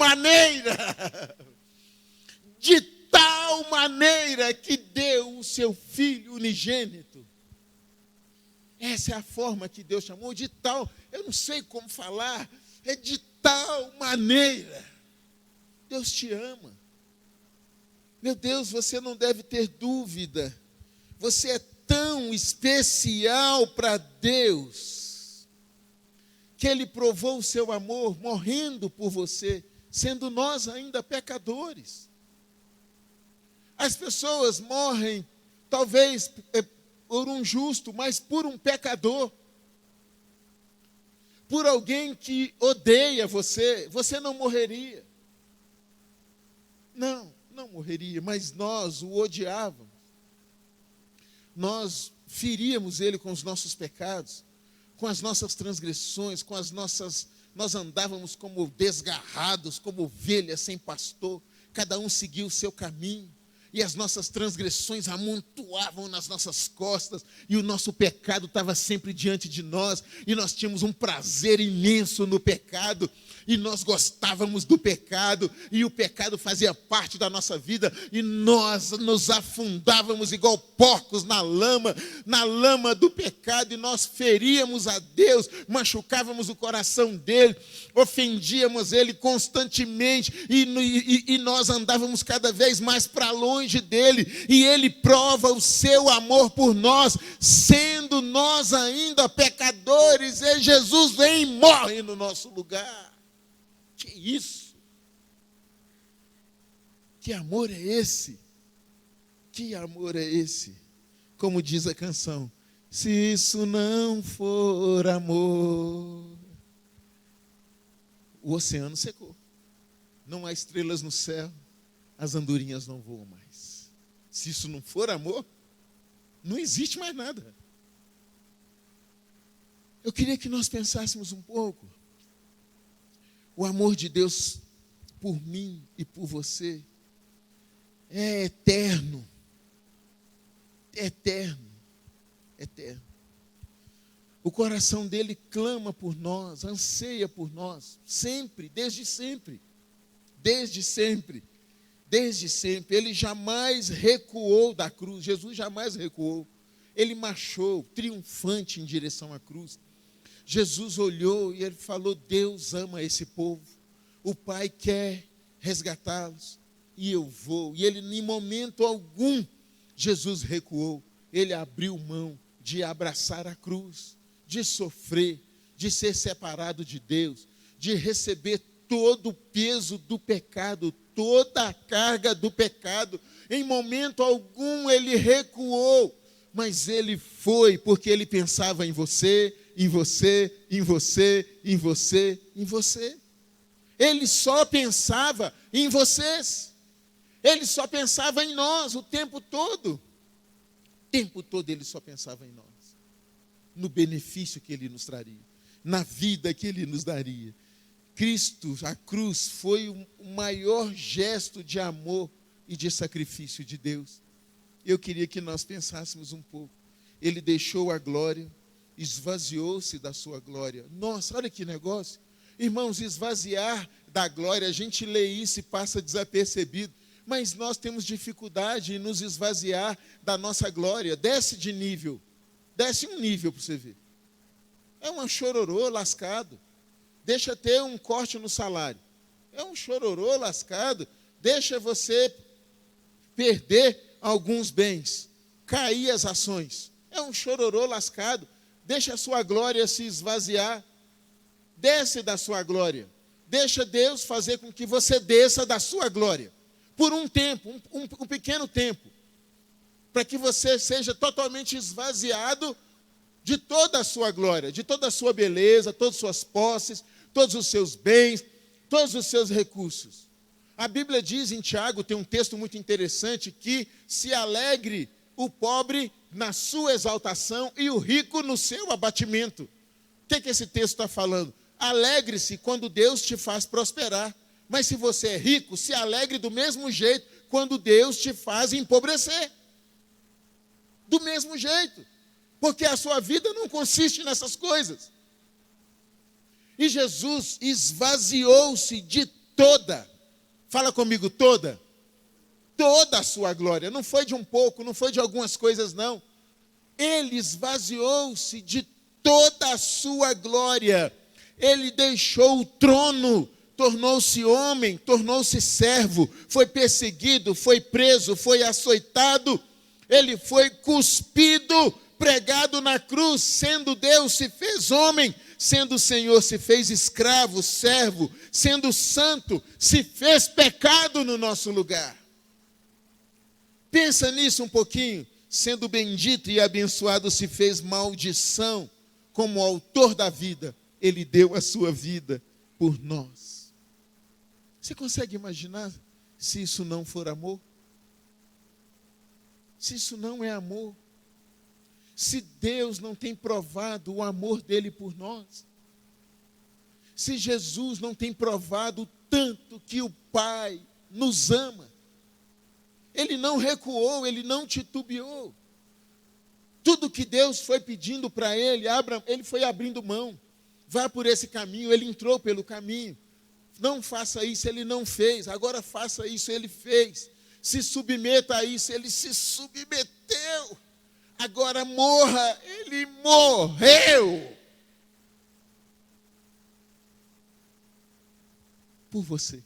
maneira que deu o seu Filho unigênito. Essa é a forma que Deus chamou, de tal, eu não sei como falar, é de tal maneira. Deus te ama. Meu Deus, você não deve ter dúvida, você é tão especial para Deus, que Ele provou o seu amor morrendo por você, sendo nós ainda pecadores. As pessoas morrem, talvez por um justo, mas por um pecador. Por alguém que odeia você, você não morreria. Não não morreria, mas nós o odiávamos. Nós feríamos ele com os nossos pecados, com as nossas transgressões, nós andávamos como desgarrados, como ovelhas sem pastor, cada um seguia o seu caminho, e as nossas transgressões amontoavam nas nossas costas, e o nosso pecado estava sempre diante de nós, e nós tínhamos um prazer imenso no pecado, e nós gostávamos do pecado, e o pecado fazia parte da nossa vida, e nós nos afundávamos igual porcos na lama do pecado, e nós feríamos a Deus, machucávamos o coração dele, ofendíamos ele constantemente, e nós andávamos cada vez mais para longe dele, e ele prova o seu amor por nós, sendo nós ainda pecadores, e Jesus vem e morre no nosso lugar. Que isso? Que amor é esse? Que amor é esse? Como diz a canção, se isso não for amor, o oceano secou, não há estrelas no céu, as andorinhas não voam mais. Se isso não for amor, não existe mais nada. Eu queria que nós pensássemos um pouco. O amor de Deus por mim e por você é eterno. Eterno. Eterno. O coração dele clama por nós, anseia por nós, sempre, desde sempre. Desde sempre. Desde sempre. Ele jamais recuou da cruz. Jesus jamais recuou. Ele marchou triunfante em direção à cruz. Jesus olhou e ele falou, Deus ama esse povo, o Pai quer resgatá-los, e eu vou. E ele, em momento algum, Jesus recuou, ele abriu mão de abraçar a cruz, de sofrer, de ser separado de Deus, de receber todo o peso do pecado, toda a carga do pecado. Em momento algum ele recuou, mas ele foi, porque ele pensava em você, em você, em você, em você, em você. Ele só pensava em vocês. Ele só pensava em nós o tempo todo. O tempo todo ele só pensava em nós. No benefício que ele nos traria. Na vida que ele nos daria. Cristo, a cruz, foi o maior gesto de amor e de sacrifício de Deus. Eu queria que nós pensássemos um pouco. Ele deixou a glória, esvaziou-se da sua glória. Nossa, olha que negócio. Irmãos, esvaziar da glória, a gente lê isso e passa desapercebido. Mas nós temos dificuldade em nos esvaziar da nossa glória. Desce de nível. Desce um nível para você ver. É um chororô lascado. Deixa ter um corte no salário. É um chororô lascado. Deixa você perder alguns bens. Cair as ações. É um chororô lascado. Deixa a sua glória se esvaziar. Desce da sua glória. Deixa Deus fazer com que você desça da sua glória. Por um tempo, um pequeno tempo. Para que você seja totalmente esvaziado de toda a sua glória, de toda a sua beleza, todas as suas posses, todos os seus bens, todos os seus recursos. A Bíblia diz em Tiago, tem um texto muito interessante, que se alegre o pobre na sua exaltação e o rico no seu abatimento. O que esse texto está falando? Alegre-se quando Deus te faz prosperar. Mas se você é rico, se alegre do mesmo jeito quando Deus te faz empobrecer. Do mesmo jeito. Porque a sua vida não consiste nessas coisas. E Jesus esvaziou-se de toda, fala comigo, toda a sua glória. Não foi de um pouco, não foi de algumas coisas, não. Ele esvaziou-se de toda a sua glória. Ele deixou o trono, tornou-se homem, tornou-se servo, foi perseguido, foi preso, foi açoitado, ele foi cuspido, pregado na cruz, sendo Deus se fez homem, sendo o Senhor se fez escravo, servo, sendo santo, se fez pecado no nosso lugar. Pensa nisso um pouquinho, sendo bendito e abençoado se fez maldição, como autor da vida, ele deu a sua vida por nós. Você consegue imaginar se isso não for amor? Se isso não é amor? Se Deus não tem provado o amor dele por nós? Se Jesus não tem provado o tanto que o Pai nos ama? Ele não recuou, ele não titubeou. Tudo que Deus foi pedindo para ele, ele foi abrindo mão. Vá por esse caminho, ele entrou pelo caminho. Não faça isso, ele não fez. Agora faça isso, ele fez. Se submeta a isso, ele se submeteu. Agora morra, ele morreu. Por você.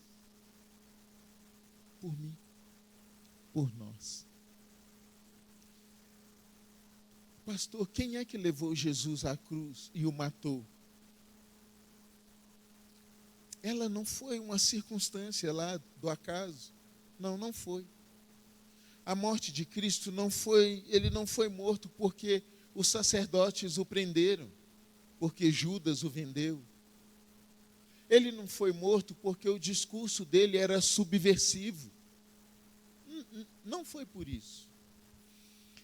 Por mim. Por nós. Pastor, quem é que levou Jesus à cruz e o matou? Ela não foi uma circunstância lá do acaso. Não, não foi. A morte de Cristo não foi, ele não foi morto porque os sacerdotes o prenderam, porque Judas o vendeu. Ele não foi morto porque o discurso dele era subversivo. Não foi por isso.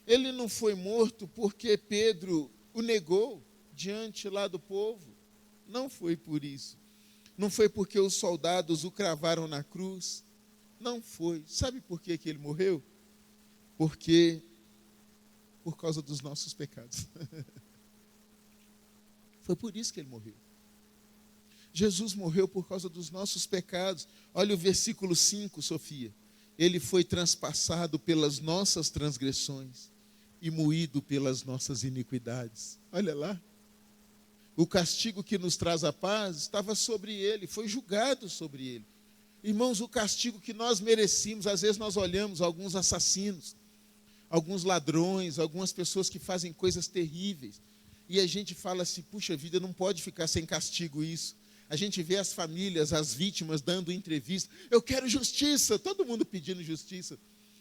Ele não foi morto porque Pedro o negou diante lá do povo. Não foi por isso. Não foi porque os soldados o cravaram na cruz. Não foi. Sabe por que ele morreu? Por causa dos nossos pecados. Foi por isso que ele morreu. Jesus morreu por causa dos nossos pecados. Olha o versículo 5, Sofia. Ele foi transpassado pelas nossas transgressões e moído pelas nossas iniquidades. Olha lá. O castigo que nos traz a paz estava sobre ele, foi julgado sobre ele. Irmãos, o castigo que nós merecíamos, às vezes nós olhamos alguns assassinos, alguns ladrões, algumas pessoas que fazem coisas terríveis, e a gente fala assim, puxa vida, não pode ficar sem castigo isso. A gente vê as famílias, as vítimas dando entrevista, eu quero justiça, todo mundo pedindo justiça.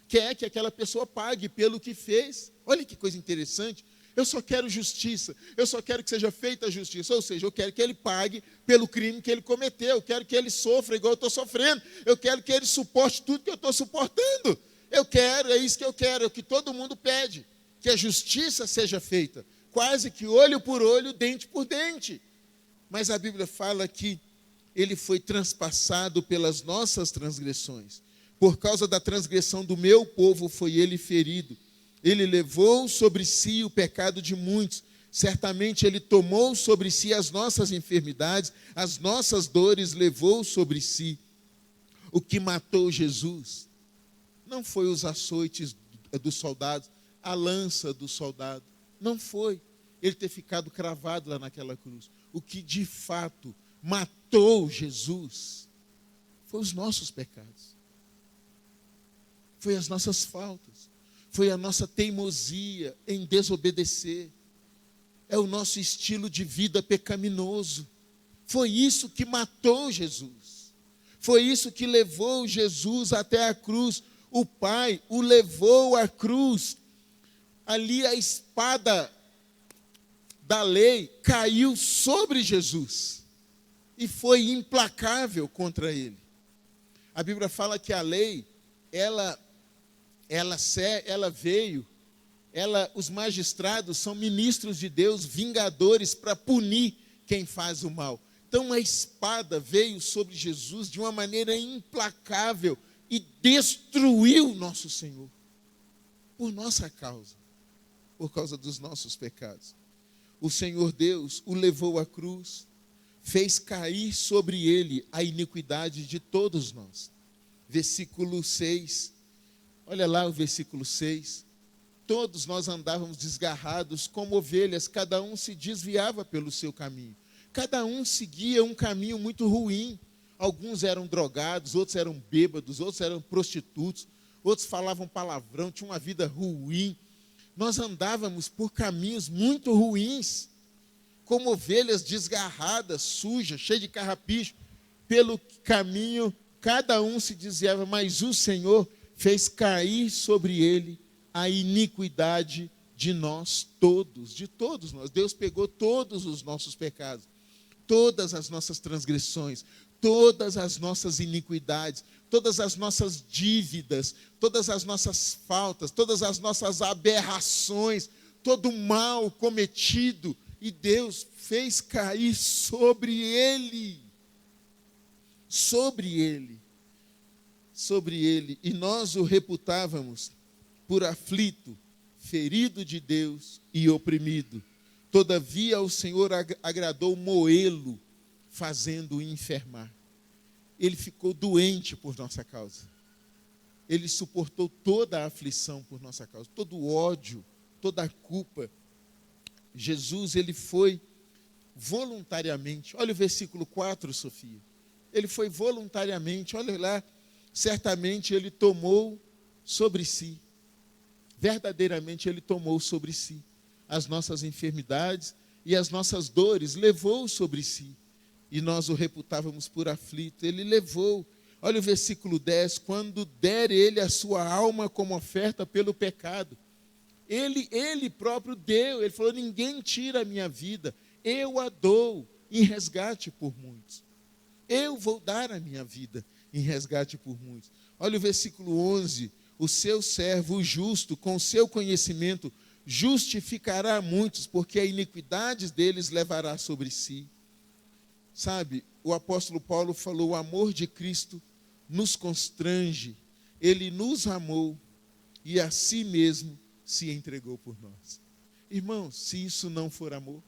Quer que aquela pessoa pague pelo que fez. Olha que coisa interessante. Eu só quero justiça, eu só quero que seja feita a justiça, ou seja, eu quero que ele pague pelo crime que ele cometeu, eu quero que ele sofra igual eu estou sofrendo, eu quero que ele suporte tudo que eu estou suportando. Eu quero, é isso que eu quero, é o que todo mundo pede, que a justiça seja feita, quase que olho por olho, dente por dente. Mas a Bíblia fala que ele foi transpassado pelas nossas transgressões. Por causa da transgressão do meu povo foi ele ferido. Ele levou sobre si o pecado de muitos. Certamente ele tomou sobre si as nossas enfermidades, as nossas dores levou sobre si. O que matou Jesus não foi os açoites dos soldados, a lança do soldado. Não foi ele ter ficado cravado lá naquela cruz. O que de fato matou Jesus foi os nossos pecados. Foi as nossas faltas. Foi a nossa teimosia em desobedecer. É o nosso estilo de vida pecaminoso. Foi isso que matou Jesus. Foi isso que levou Jesus até a cruz. O Pai o levou à cruz. Ali a espada da lei caiu sobre Jesus. E foi implacável contra ele. A Bíblia fala que a lei, os magistrados são ministros de Deus, vingadores para punir quem faz o mal. Então a espada veio sobre Jesus de uma maneira implacável e destruiu nosso Senhor, por nossa causa, por causa dos nossos pecados. O Senhor Deus o levou à cruz, fez cair sobre ele a iniquidade de todos nós. Versículo 6. Olha lá o versículo 6. Todos nós andávamos desgarrados como ovelhas, cada um se desviava pelo seu caminho. Cada um seguia um caminho muito ruim. Alguns eram drogados, outros eram bêbados, outros eram prostitutos, outros falavam palavrão, tinham uma vida ruim. Nós andávamos por caminhos muito ruins, como ovelhas desgarradas, sujas, cheias de carrapicho. Pelo caminho, cada um se desviava, mas o Senhor fez cair sobre ele a iniquidade de nós todos, de todos nós. Deus pegou todos os nossos pecados. todas as nossas transgressões, todas as nossas iniquidades, todas as nossas dívidas, todas as nossas faltas, todas as nossas aberrações, todo o mal cometido, e Deus fez cair sobre ele, e nós o reputávamos por aflito, ferido de Deus e oprimido. Todavia o Senhor agradou moê-lo, fazendo-o enfermar. Ele ficou doente por nossa causa. Ele suportou toda a aflição por nossa causa, todo o ódio, toda a culpa. Jesus, ele foi voluntariamente. Olha o versículo 4, Sofia. Ele foi voluntariamente, olha lá, certamente ele tomou sobre si. Verdadeiramente ele tomou sobre si as nossas enfermidades e as nossas dores, levou sobre si. E nós o reputávamos por aflito, ele levou. Olha o versículo 10, quando der ele a sua alma como oferta pelo pecado. Ele próprio deu, ele falou, ninguém tira a minha vida, eu a dou em resgate por muitos. Eu vou dar a minha vida em resgate por muitos. Olha o versículo 11, o seu servo, o justo, com o seu conhecimento, justificará muitos, porque a iniquidade deles levará sobre si. Sabe, o apóstolo Paulo falou, o amor de Cristo nos constrange, ele nos amou e a si mesmo se entregou por nós. Irmãos, se isso não for amor,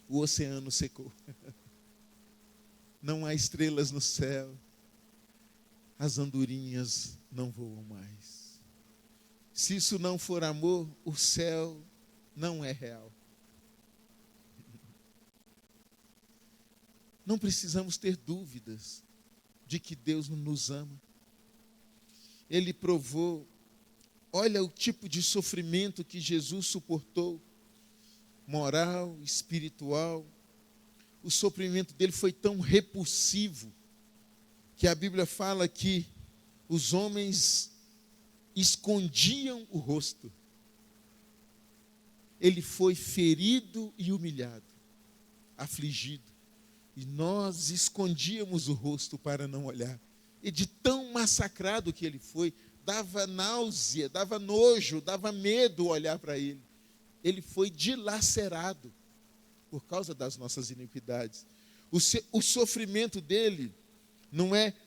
o oceano secou. Não há estrelas no céu, as andorinhas não voam mais. Se isso não for amor, o céu não é real. Não precisamos ter dúvidas de que Deus nos ama. Ele provou, olha o tipo de sofrimento que Jesus suportou, moral, espiritual. O sofrimento dele foi tão repulsivo, que a Bíblia fala que os homens escondiam o rosto. Ele foi ferido e humilhado, afligido. E nós escondíamos o rosto para não olhar. E de tão massacrado que ele foi, dava náusea, dava nojo, dava medo olhar para ele. Ele foi dilacerado por causa das nossas iniquidades. O sofrimento dele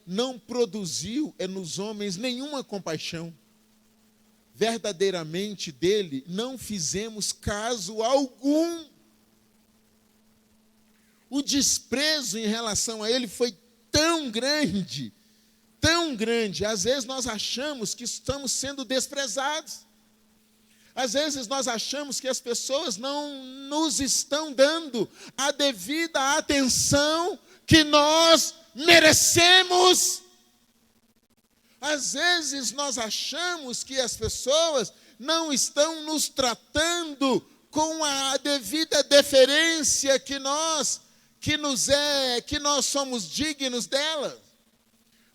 não produziu nos homens nenhuma compaixão. Verdadeiramente dele não fizemos caso algum. O desprezo em relação a ele foi tão grande, tão grande. Às vezes nós achamos que estamos sendo desprezados. Às vezes nós achamos que as pessoas não nos estão dando a devida atenção que nós merecemos. Às vezes nós achamos que as pessoas não estão nos tratando com a devida deferência que nós somos dignos dela.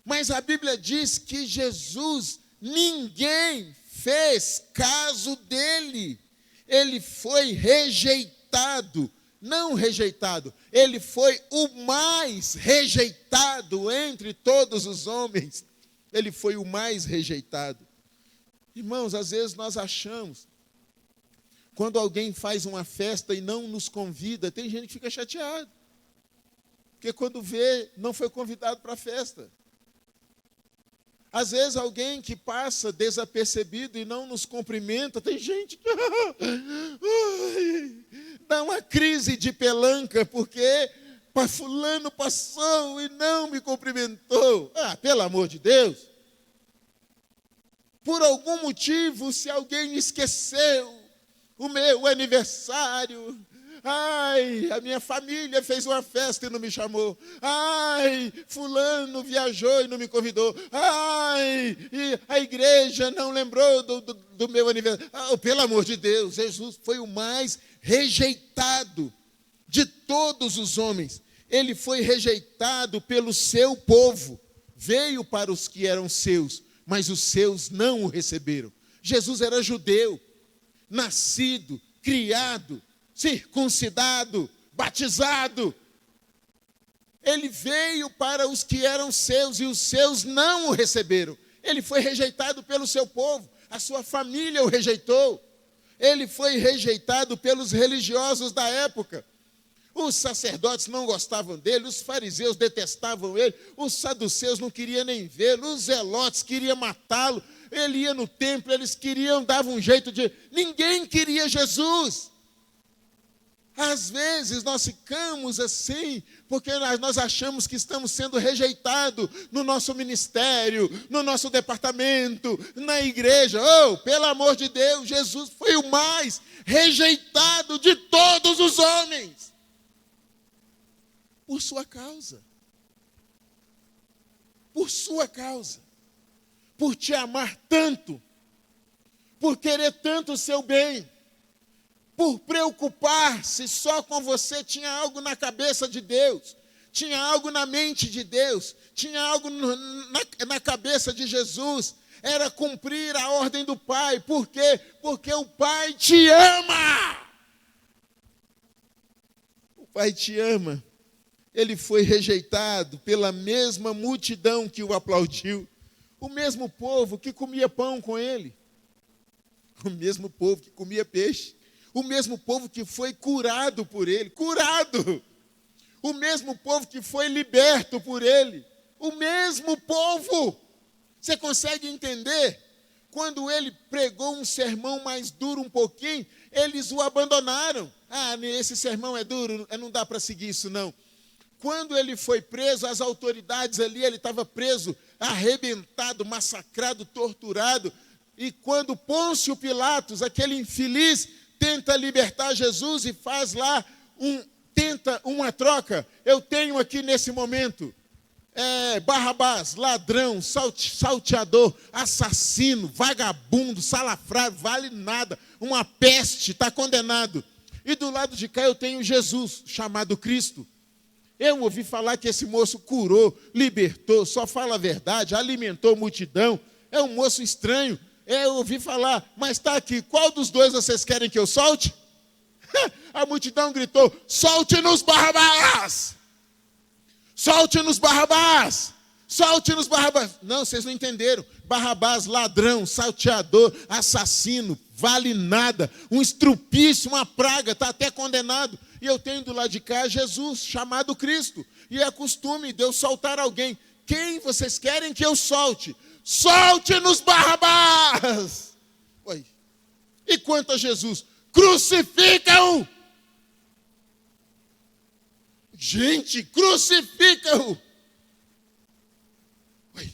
Mas a Bíblia diz que Jesus, ninguém fez caso dele. Ele foi rejeitado, não rejeitado, ele foi o mais rejeitado entre todos os homens. Ele foi o mais rejeitado. Irmãos, às vezes nós achamos, quando alguém faz uma festa e não nos convida, tem gente que fica chateado. Porque quando vê, não foi convidado para a festa. Às vezes alguém que passa desapercebido e não nos cumprimenta, tem gente que dá uma crise de pelanca, porque fulano passou e não me cumprimentou. Pelo amor de Deus. Por algum motivo, se alguém esqueceu o meu aniversário, a minha família fez uma festa e não me chamou. Fulano viajou e não me convidou. E a igreja não lembrou do meu aniversário. Pelo amor de Deus, Jesus foi o mais rejeitado de todos os homens. Ele foi rejeitado pelo seu povo. Veio para os que eram seus, mas os seus não o receberam. Jesus era judeu, nascido, criado, circuncidado batizado. Ele veio para os que eram seus e os seus não o receberam. Ele foi rejeitado pelo seu povo, a sua família o rejeitou. Ele foi rejeitado pelos religiosos da época. Os sacerdotes não gostavam dele, os fariseus detestavam ele, os saduceus não queriam nem vê-lo, os zelotes queriam matá-lo. Ele ia no templo, eles davam um jeito de... Ninguém queria Jesus. Às vezes nós ficamos assim, porque nós achamos que estamos sendo rejeitados no nosso ministério, no nosso departamento, na igreja. Oh, pelo amor de Deus, Jesus foi o mais rejeitado de todos os homens. Por sua causa. Por sua causa. Por te amar tanto. Por querer tanto o seu bem. Por preocupar-se só com você, tinha algo na cabeça de Deus, tinha algo na mente de Deus, tinha algo na cabeça de Jesus, era cumprir a ordem do Pai. Por quê? Porque o Pai te ama. O Pai te ama. Ele foi rejeitado pela mesma multidão que o aplaudiu, o mesmo povo que comia pão com ele, o mesmo povo que comia peixe, o mesmo povo que foi curado por ele, curado. O mesmo povo que foi liberto por ele. O mesmo povo. Você consegue entender? Quando ele pregou um sermão mais duro um pouquinho, eles o abandonaram. Ah, esse sermão é duro, não dá para seguir isso não. Quando ele foi preso, as autoridades ali, ele estava preso, arrebentado, massacrado, torturado. E quando Pôncio Pilatos, aquele infeliz, tenta libertar Jesus e faz lá tenta uma troca. Eu tenho aqui nesse momento Barrabás, ladrão, salteador, assassino, vagabundo, salafrário, vale nada, uma peste, está condenado. E do lado de cá eu tenho Jesus, chamado Cristo. Eu ouvi falar que esse moço curou, libertou, só fala a verdade, alimentou multidão. É um moço estranho. Eu ouvi falar, mas está aqui, qual dos dois vocês querem que eu solte? A multidão gritou, solte-nos Barrabás! Solte-nos Barrabás! Solte-nos Barrabás! Não, vocês não entenderam. Barrabás, ladrão, salteador, assassino, vale nada, um estrupício, uma praga, está até condenado. E eu tenho do lado de cá Jesus, chamado Cristo. E é costume de eu soltar alguém. Quem vocês querem que eu solte? Solte-nos Barrabás! Oi. E quanto a Jesus? Crucifica-o! Gente, crucifica-o! Oi.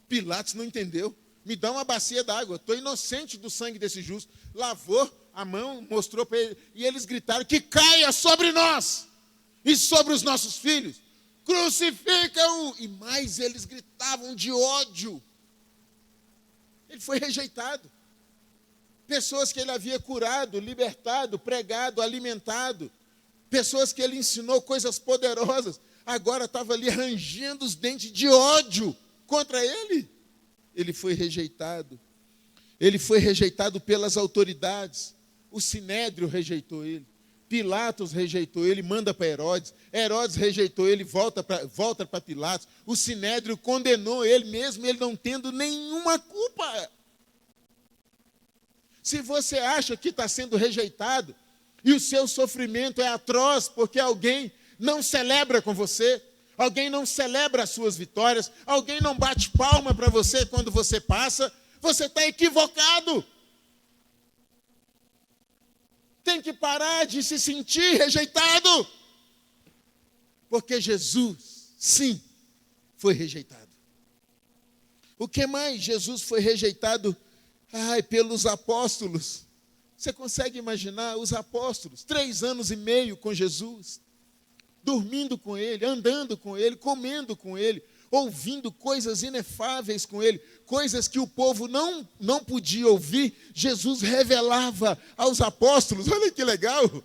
Pilatos não entendeu. Me dá uma bacia d'água. Estou inocente do sangue desse justo. Lavou a mão, mostrou para ele. E eles gritaram que caia sobre nós e sobre os nossos filhos. Crucifica-o! E mais eles gritavam de ódio. Ele foi rejeitado. Pessoas que ele havia curado, libertado, pregado, alimentado. Pessoas que ele ensinou coisas poderosas. Agora estava ali rangendo os dentes de ódio contra ele. Ele foi rejeitado. Ele foi rejeitado pelas autoridades. O Sinédrio rejeitou ele. Pilatos rejeitou ele, manda para Herodes. Herodes rejeitou ele, volta para Pilatos. O Sinédrio condenou ele, mesmo ele não tendo nenhuma culpa. Se você acha que está sendo rejeitado e o seu sofrimento é atroz porque alguém não celebra com você, alguém não celebra as suas vitórias, alguém não bate palma para você quando você passa, você está equivocado. Tem que parar de se sentir rejeitado. Porque Jesus, sim, foi rejeitado. O que mais? Jesus foi rejeitado pelos apóstolos. Você consegue imaginar os apóstolos, 3 anos e meio com Jesus, dormindo com ele, andando com ele, comendo com ele, ouvindo coisas inefáveis com ele, coisas que o povo não podia ouvir, Jesus revelava aos apóstolos. Olha que legal!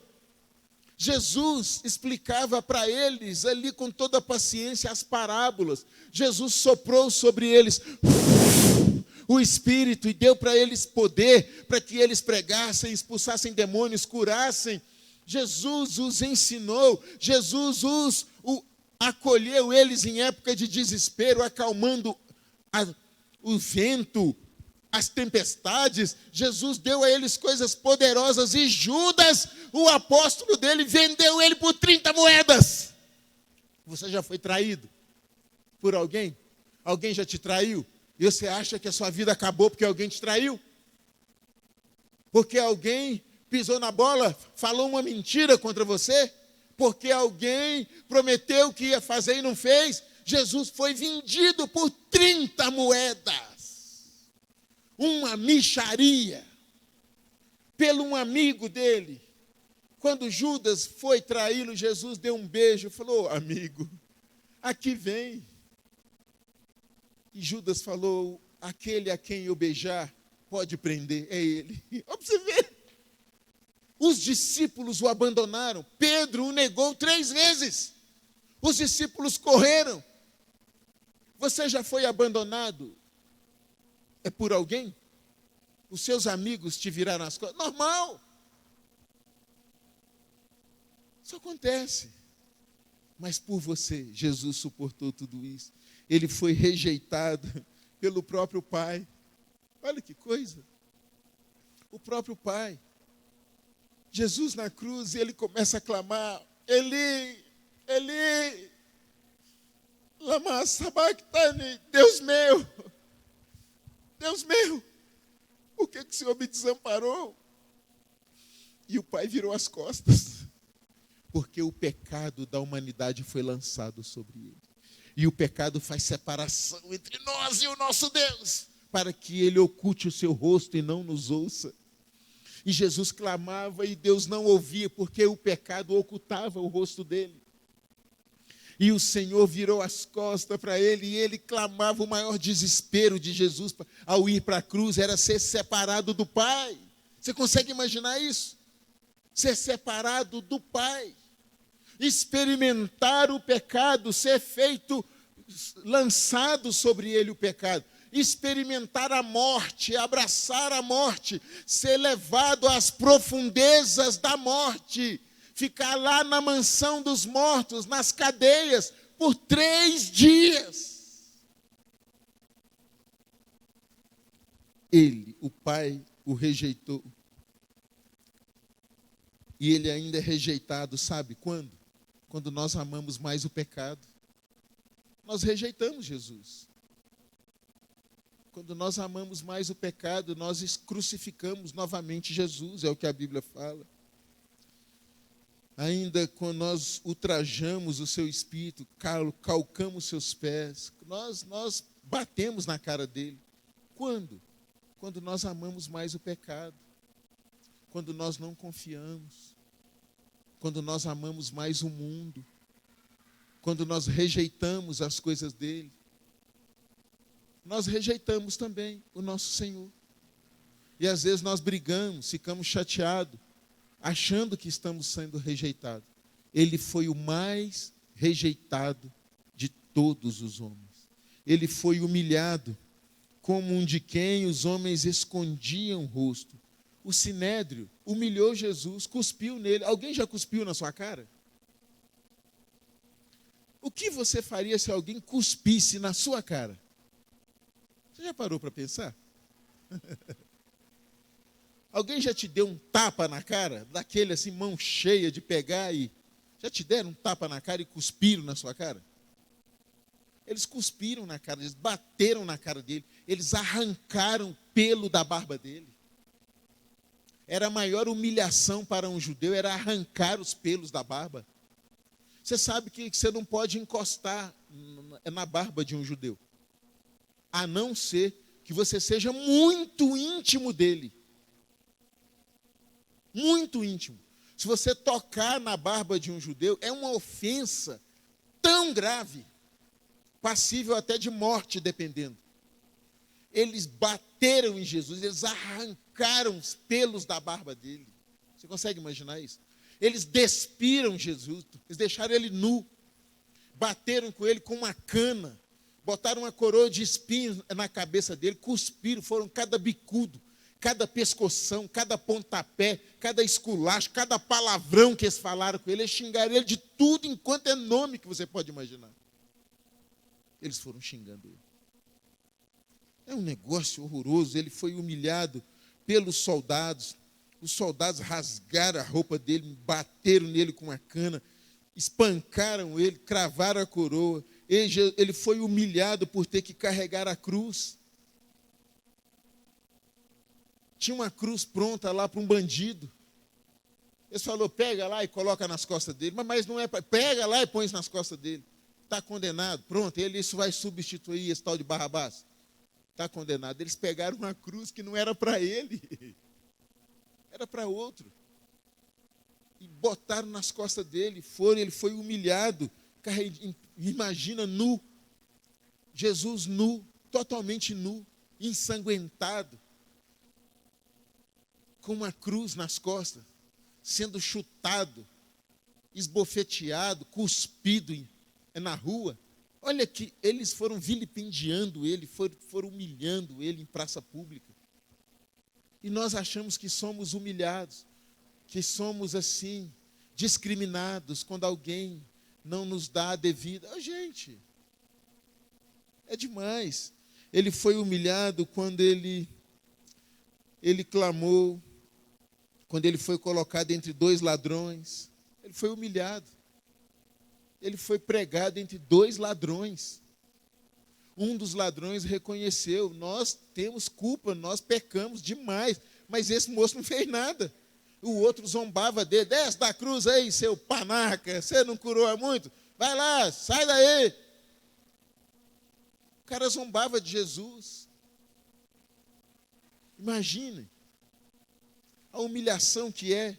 Jesus explicava para eles ali com toda a paciência as parábolas. Jesus soprou sobre eles o Espírito e deu para eles poder, para que eles pregassem, expulsassem demônios, curassem. Jesus os ensinou, Jesus acolheu eles em época de desespero, acalmando o vento, as tempestades. Jesus deu a eles coisas poderosas e Judas, o apóstolo dele, vendeu ele por 30 moedas. Você já foi traído por alguém? Alguém já te traiu? E você acha que a sua vida acabou porque alguém te traiu? Porque alguém pisou na bola, falou uma mentira contra você? Porque alguém prometeu que ia fazer e não fez? Jesus foi vendido por 30 moedas. Uma mixaria. Pelo um amigo dele. Quando Judas foi traí-lo, Jesus deu um beijo e falou: amigo, aqui vem. E Judas falou: aquele a quem eu beijar, pode prender, é ele. Olha para você ver. Os discípulos o abandonaram. Pedro o negou 3 vezes. Os discípulos correram. Você já foi abandonado? É por alguém? Os seus amigos te viraram as costas? Normal. Isso acontece. Mas por você, Jesus suportou tudo isso. Ele foi rejeitado pelo próprio Pai. Olha que coisa. O próprio Pai. Jesus na cruz, ele começa a clamar: Eli, Eli, lama sabachthani, Deus meu, por que o Senhor me desamparou? E o Pai virou as costas, porque o pecado da humanidade foi lançado sobre ele. E o pecado faz separação entre nós e o nosso Deus, para que ele oculte o seu rosto e não nos ouça. E Jesus clamava e Deus não ouvia, porque o pecado ocultava o rosto dele. E o Senhor virou as costas para ele, e ele clamava. O maior desespero de Jesus ao ir para a cruz era ser separado do Pai. Você consegue imaginar isso? Ser separado do Pai. Experimentar o pecado, ser feito, lançado sobre ele o pecado. Experimentar a morte, abraçar a morte, ser levado às profundezas da morte, ficar lá na mansão dos mortos, nas cadeias, por 3 dias. Ele, o Pai, o rejeitou. E ele ainda é rejeitado, sabe quando? Quando nós amamos mais o pecado. Nós rejeitamos Jesus. Quando nós amamos mais o pecado, nós crucificamos novamente Jesus, é o que a Bíblia fala. Ainda quando nós ultrajamos o seu espírito, calcamos seus pés, nós batemos na cara dele. Quando? Quando nós amamos mais o pecado. Quando nós não confiamos. Quando nós amamos mais o mundo. Quando nós rejeitamos as coisas dele. Nós rejeitamos também o nosso Senhor. E às vezes nós brigamos, ficamos chateados, achando que estamos sendo rejeitados. Ele foi o mais rejeitado de todos os homens. Ele foi humilhado, como um de quem os homens escondiam o rosto. O sinédrio humilhou Jesus, cuspiu nele. Alguém já cuspiu na sua cara? O que você faria se alguém cuspisse na sua cara? Você já parou para pensar? Alguém já te deu um tapa na cara? Daquele assim, mão cheia de pegar e... Já te deram um tapa na cara e cuspiram na sua cara? Eles cuspiram na cara, eles bateram na cara dele, eles arrancaram o pelo da barba dele. Era a maior humilhação para um judeu, era arrancar os pelos da barba. Você sabe que você não pode encostar na barba de um judeu, a não ser que você seja muito íntimo dele. Muito íntimo. Se você tocar na barba de um judeu, é uma ofensa tão grave, passível até de morte, dependendo. Eles bateram em Jesus, eles arrancaram os pelos da barba dele. Você consegue imaginar isso? Eles despiram Jesus, eles deixaram ele nu, bateram com ele com uma cana, botaram uma coroa de espinhos na cabeça dele, cuspiram, foram cada bicudo, cada pescoção, cada pontapé, cada esculacho, cada palavrão que eles falaram com ele, eles xingaram ele de tudo enquanto é nome que você pode imaginar. Eles foram xingando ele. É um negócio horroroso. Ele foi humilhado pelos soldados. Os soldados rasgaram a roupa dele, bateram nele com uma cana, espancaram ele, cravaram a coroa. Ele foi humilhado por ter que carregar a cruz. Tinha uma cruz pronta lá para um bandido. Eles falaram, pega lá e coloca nas costas dele. Mas não é para... Pega lá e põe nas costas dele. Está condenado. Pronto, isso vai substituir esse tal de Barrabás. Está condenado. Eles pegaram uma cruz que não era para ele. Era para outro. E botaram nas costas dele. Ele foi humilhado. Imagina nu. Jesus nu, totalmente nu, ensanguentado, com uma cruz nas costas, sendo chutado, esbofeteado, cuspido na rua. Olha que eles foram vilipendiando ele, foram humilhando ele em praça pública. E nós achamos que somos humilhados, que somos assim, discriminados quando alguém não nos dá a devida. Gente, é demais. Ele foi humilhado quando ele clamou, quando ele foi colocado entre dois ladrões. Ele foi humilhado. Ele foi pregado entre dois ladrões. Um dos ladrões reconheceu, nós temos culpa, nós pecamos demais, mas esse moço não fez nada. O outro zombava dele, desce da cruz aí, seu panaca, você não curou há muito? Vai lá, sai daí. O cara zombava de Jesus. Imagine a humilhação que é.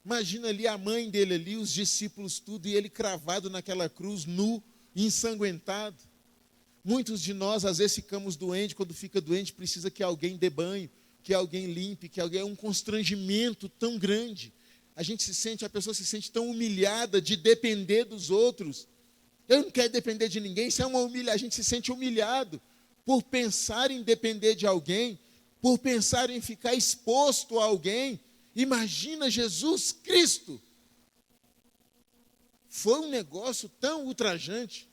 Imagina ali a mãe dele ali, os discípulos tudo, e ele cravado naquela cruz, nu, ensanguentado. Muitos de nós, às vezes, ficamos doentes. Quando fica doente, precisa que alguém dê banho, que alguém limpe, que alguém... É um constrangimento tão grande. A pessoa se sente tão humilhada de depender dos outros. Eu não quero depender de ninguém, isso é uma humilhação. A gente se sente humilhado por pensar em depender de alguém, por pensar em ficar exposto a alguém. Imagina Jesus Cristo. Foi um negócio tão ultrajante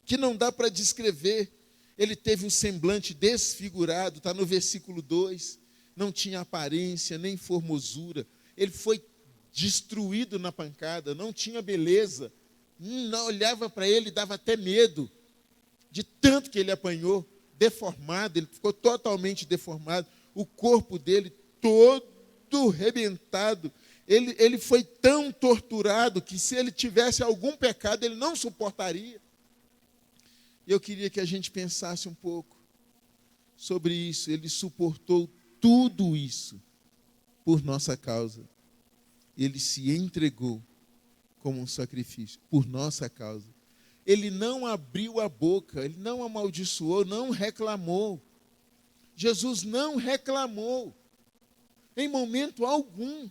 que não dá para descrever. Ele teve um semblante desfigurado, está no versículo 2, não tinha aparência, nem formosura. Ele foi destruído na pancada, não tinha beleza. Não olhava para ele, dava até medo, de tanto que ele apanhou, deformado, ele ficou totalmente deformado, o corpo dele todo rebentado. Ele foi tão torturado que se ele tivesse algum pecado, ele não suportaria. Eu queria que a gente pensasse um pouco sobre isso. Ele suportou tudo isso por nossa causa. Ele se entregou como um sacrifício por nossa causa. Ele não abriu a boca, ele não amaldiçoou, não reclamou. Jesus não reclamou em momento algum.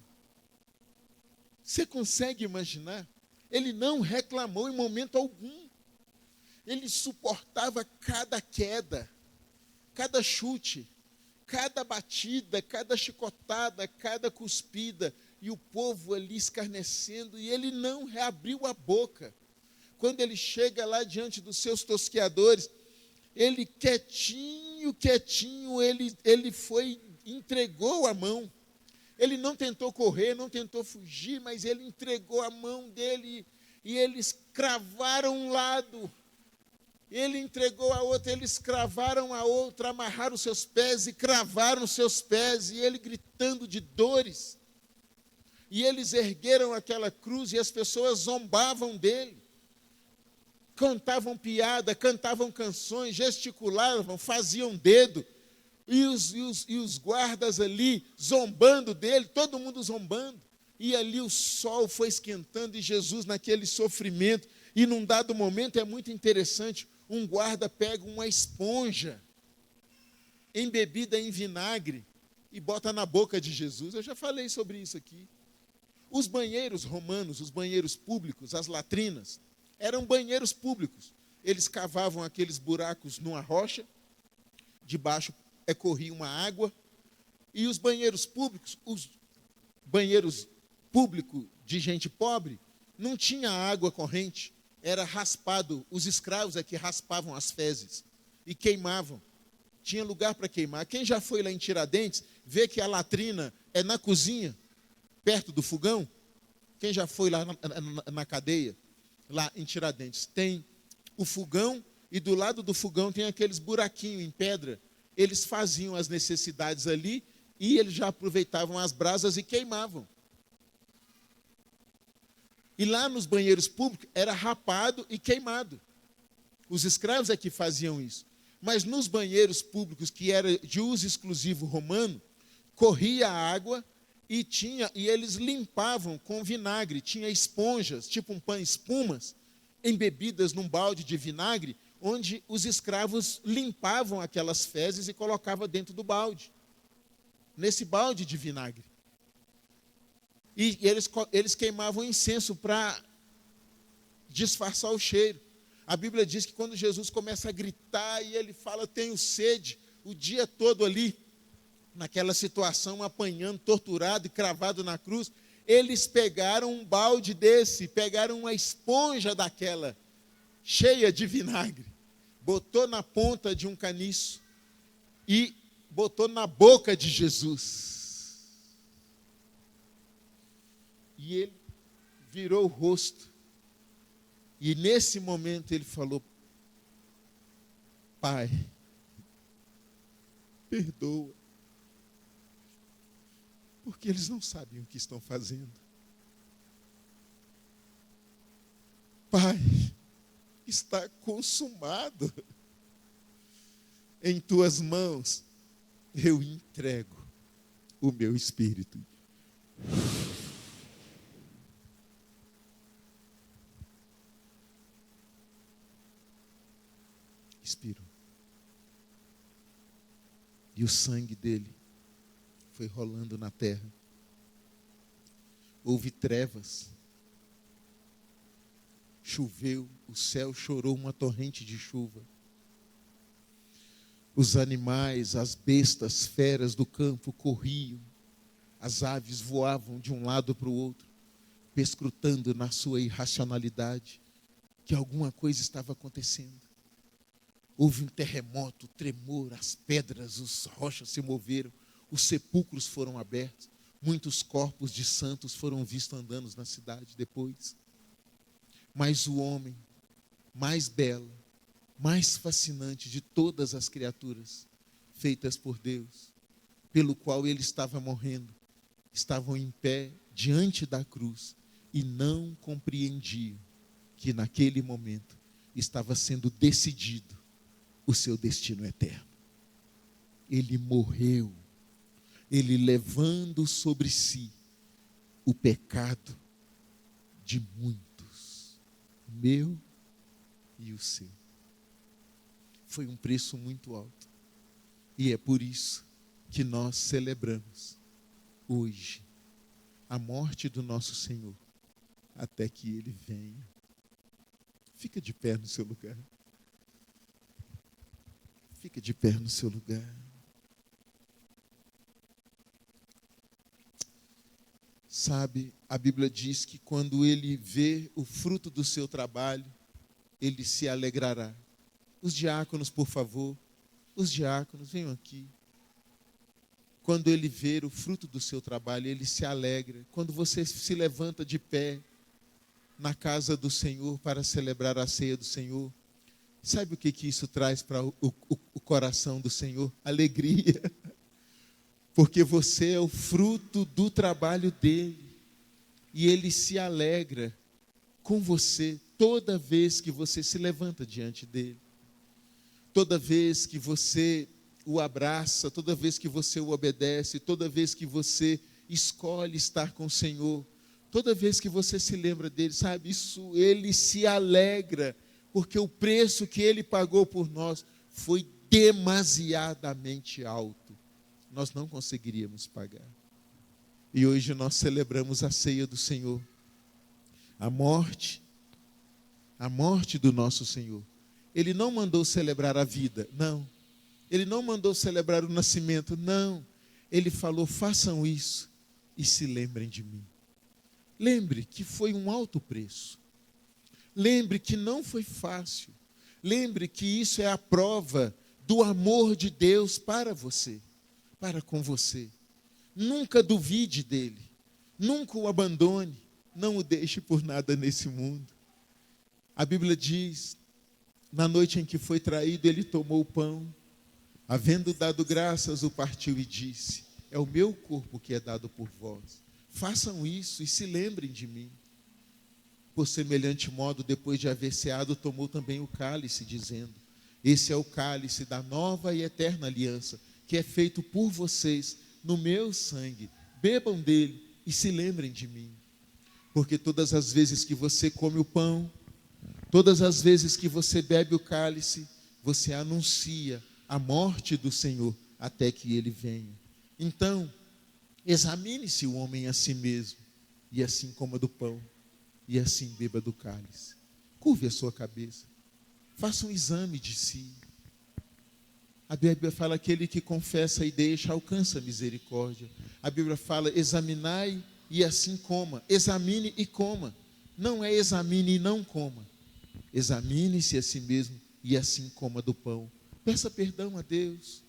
Você consegue imaginar? Ele não reclamou em momento algum. Ele suportava cada queda, cada chute, cada batida, cada chicotada, cada cuspida, e o povo ali escarnecendo, e ele não reabriu a boca. Quando ele chega lá diante dos seus tosqueadores, ele quietinho, ele foi, entregou a mão. Ele não tentou correr, não tentou fugir, mas ele entregou a mão dele, e eles cravaram um lado. Ele entregou a outra, eles cravaram a outra, amarraram os seus pés e cravaram os seus pés, e ele gritando de dores. E eles ergueram aquela cruz e as pessoas zombavam dele. Contavam piada, cantavam canções, gesticulavam, faziam dedo. E os guardas ali zombando dele, todo mundo zombando. E ali o sol foi esquentando e Jesus naquele sofrimento. E num dado momento é muito interessante, um guarda pega uma esponja embebida em vinagre e bota na boca de Jesus. Eu já falei sobre isso aqui. Os banheiros romanos, os banheiros públicos, as latrinas, eram banheiros públicos. Eles cavavam aqueles buracos numa rocha, debaixo corria uma água, E os banheiros públicos de gente pobre, não tinha água corrente, era raspado, os escravos é que raspavam as fezes e queimavam. Tinha lugar para queimar. Quem já foi lá em Tiradentes, vê que a latrina é na cozinha, perto do fogão. Quem já foi lá na cadeia, lá em Tiradentes, tem o fogão e do lado do fogão tem aqueles buraquinhos em pedra. Eles faziam as necessidades ali e eles já aproveitavam as brasas e queimavam. E lá nos banheiros públicos era rapado e queimado. Os escravos é que faziam isso. Mas nos banheiros públicos, que era de uso exclusivo romano, corria água e eles limpavam com vinagre. Tinha esponjas, tipo um pão-espumas, embebidas num balde de vinagre, onde os escravos limpavam aquelas fezes e colocavam dentro do balde. Nesse balde de vinagre. E eles queimavam incenso para disfarçar o cheiro. A Bíblia diz que quando Jesus começa a gritar e ele fala, tenho sede, o dia todo ali, naquela situação, apanhando, torturado e cravado na cruz, eles pegaram um balde desse, pegaram uma esponja daquela, cheia de vinagre, botou na ponta de um caniço e botou na boca de Jesus. E ele virou o rosto. E nesse momento ele falou, Pai, perdoa, porque eles não sabem o que estão fazendo. Pai, está consumado. Em tuas mãos eu entrego o meu espírito. Expirou. E o sangue dele foi rolando na terra. Houve trevas. Choveu, o céu chorou uma torrente de chuva. Os animais, as bestas, feras do campo corriam. As aves voavam de um lado para o outro, perscrutando na sua irracionalidade que alguma coisa estava acontecendo. Houve um terremoto, tremor, as pedras, as rochas se moveram, os sepulcros foram abertos, muitos corpos de santos foram vistos andando na cidade depois. Mas o homem mais belo, mais fascinante de todas as criaturas feitas por Deus, pelo qual ele estava morrendo, estavam em pé diante da cruz e não compreendiam que naquele momento estava sendo decidido o seu destino eterno. Ele morreu, ele levando sobre si o pecado de muitos, o meu e o seu. Foi um preço muito alto. E é por isso que nós celebramos hoje a morte do nosso Senhor, até que Ele venha. Fica de pé no seu lugar. Fica de pé no seu lugar. Sabe, a Bíblia diz que quando ele vê o fruto do seu trabalho, ele se alegrará. Os diáconos, por favor, os diáconos, venham aqui. Quando ele ver o fruto do seu trabalho, ele se alegra. Quando você se levanta de pé na casa do Senhor para celebrar a ceia do Senhor, sabe o que isso traz para o coração do Senhor? Alegria. Porque você é o fruto do trabalho dele. E ele se alegra com você toda vez que você se levanta diante dele. Toda vez que você o abraça, toda vez que você o obedece, toda vez que você escolhe estar com o Senhor, toda vez que você se lembra dele, sabe, isso, ele se alegra, porque o preço que ele pagou por nós foi demasiadamente alto. Nós não conseguiríamos pagar. E hoje nós celebramos a ceia do Senhor. A morte do nosso Senhor. Ele não mandou celebrar a vida, não. Ele não mandou celebrar o nascimento, não. Ele falou: façam isso e se lembrem de mim. Lembre que foi um alto preço. Lembre que não foi fácil. Lembre que isso é a prova do amor de Deus para você, para com você. Nunca duvide dele. Nunca o abandone. Não o deixe por nada nesse mundo. A Bíblia diz, na noite em que foi traído, ele tomou o pão, havendo dado graças, o partiu e disse: é o meu corpo que é dado por vós. Façam isso e se lembrem de mim. Por semelhante modo, depois de haver ceado, tomou também o cálice, dizendo: esse é o cálice da nova e eterna aliança, que é feito por vocês no meu sangue. Bebam dele e se lembrem de mim. Porque todas as vezes que você come o pão, todas as vezes que você bebe o cálice, você anuncia a morte do Senhor até que ele venha. Então, examine-se o homem a si mesmo, e assim coma do pão, e assim beba do cálice. Curve a sua cabeça, faça um exame de si. A Bíblia fala: aquele que confessa e deixa alcança misericórdia. A Bíblia fala: examinai e assim coma. Examine e coma. Não é examine e não coma. Examine-se a si mesmo e assim coma do pão. Peça perdão a Deus.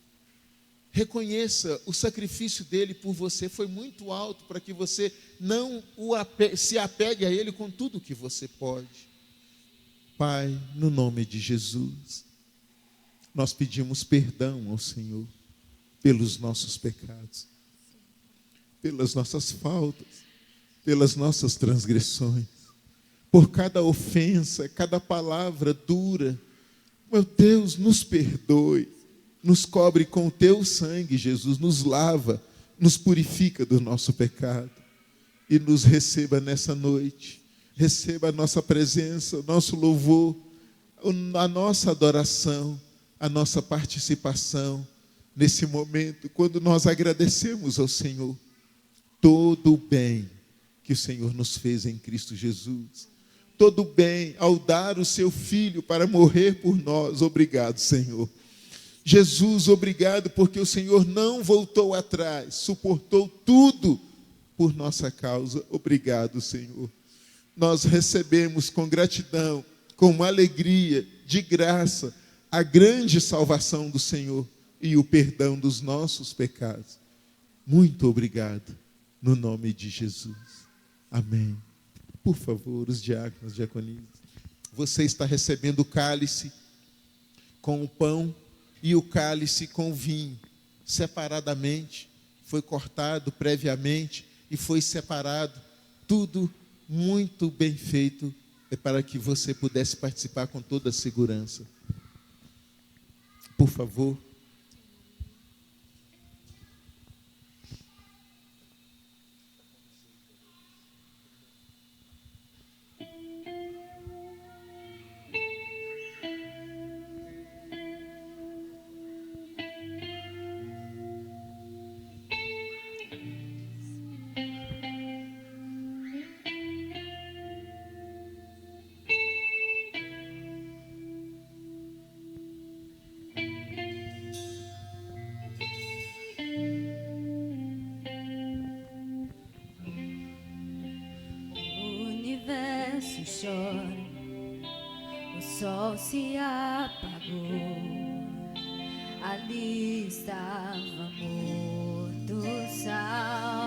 Reconheça o sacrifício dele por você. Foi muito alto para que você não se apegue a ele com tudo que você pode. Pai, no nome de Jesus, nós pedimos perdão ao Senhor pelos nossos pecados, pelas nossas faltas, pelas nossas transgressões, por cada ofensa, cada palavra dura. Meu Deus, nos perdoe, nos cobre com o teu sangue, Jesus, nos lava, nos purifica do nosso pecado e nos receba nessa noite. Receba a nossa presença, o nosso louvor, a nossa adoração, a nossa participação nesse momento, quando nós agradecemos ao Senhor todo o bem que o Senhor nos fez em Cristo Jesus. Todo o bem ao dar o seu Filho para morrer por nós. Obrigado, Senhor. Jesus, obrigado porque o Senhor não voltou atrás, suportou tudo por nossa causa. Obrigado, Senhor. Nós recebemos com gratidão, com alegria, de graça, a grande salvação do Senhor e o perdão dos nossos pecados. Muito obrigado, no nome de Jesus. Amém. Por favor, os diáconos, diaconisas, você está recebendo o cálice com o pão e o cálice com o vinho, separadamente, foi cortado previamente e foi separado, tudo muito bem feito, para que você pudesse participar com toda a segurança. Por favor. Chora, o sol se apagou, ali estava morto Salvador,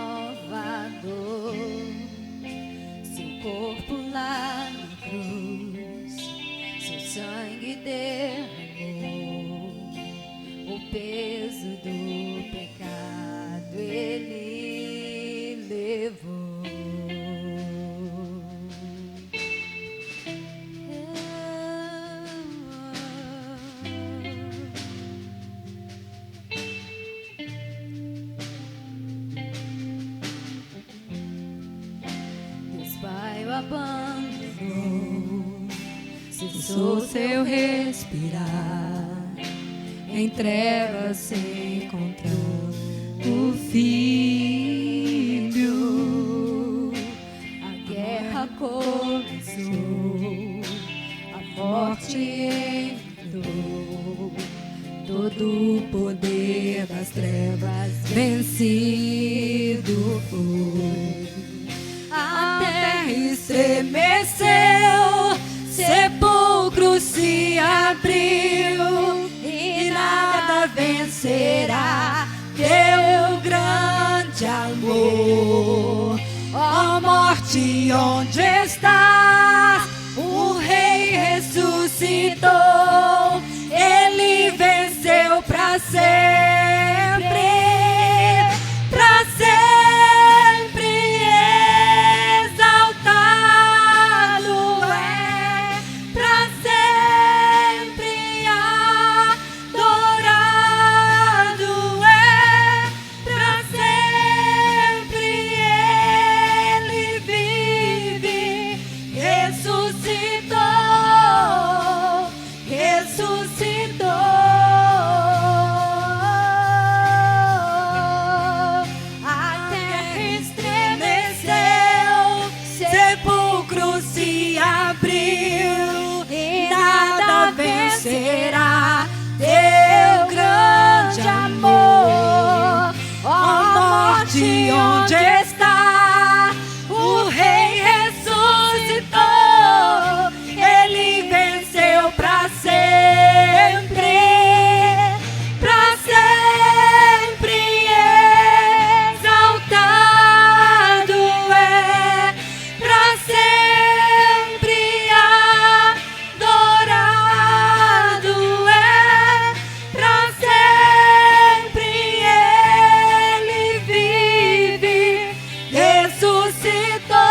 seu corpo lá na cruz, seu sangue derramou, o peso do pecado ele levou. Abandonou, cessou seu respirar, em trevas se encontrou o Filho. A guerra começou, a morte entrou, todo o poder das trevas vencido foi. A terra estremeceu, sepulcro se abriu, e nada vencerá teu grande amor. Ó morte, onde estás? O Rei ressuscitou, Ele venceu para sempre, para sempre exaltado é, para sempre adorado é, para sempre Ele vive, ressuscitou, ressuscitou. A terra estremeceu, sepulcro se abriu, e nada vencerá teu grande amor. Ó morte, onde está? O Rei ressuscitou, Ele venceu para sempre, para sempre exaltado é, para sempre adorado é, para sempre Ele vive, ressuscitou,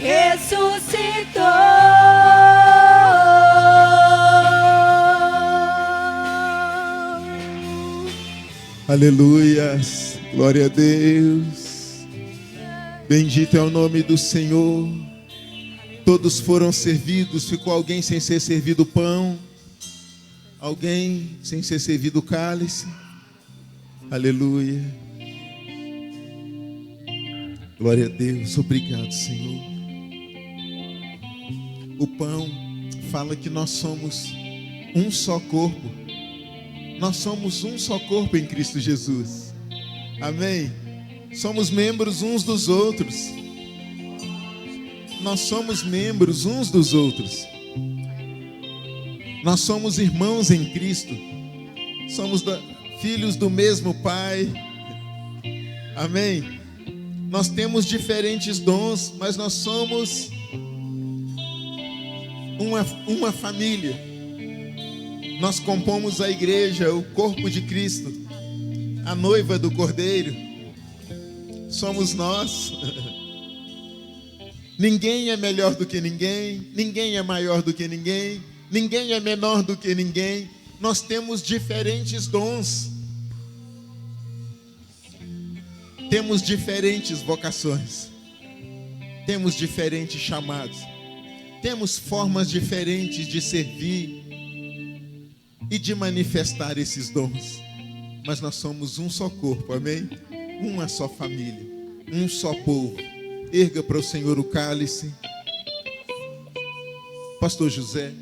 ressuscitou. Aleluias, glória a Deus. Bendito é o nome do Senhor. Todos foram servidos. Ficou alguém sem ser servido o pão? Alguém sem ser servido o cálice? Aleluia. Glória a Deus. Obrigado, Senhor. O pão fala que nós somos um só corpo. Nós somos um só corpo em Cristo Jesus. Amém? Somos membros uns dos outros. Nós somos membros uns dos outros. Nós somos irmãos em Cristo. Somos filhos do mesmo Pai. Amém? Nós temos diferentes dons, mas nós somos uma família. Nós compomos a igreja, o corpo de Cristo, a noiva do Cordeiro. Somos nós. Ninguém é melhor do que ninguém, ninguém é maior do que ninguém, ninguém é menor do que ninguém. Nós temos diferentes dons. Temos diferentes vocações. Temos diferentes chamados. Temos formas diferentes de servir e de manifestar esses dons, mas nós somos um só corpo, amém? Uma só família, um só povo. Erga para o Senhor o cálice. Pastor José.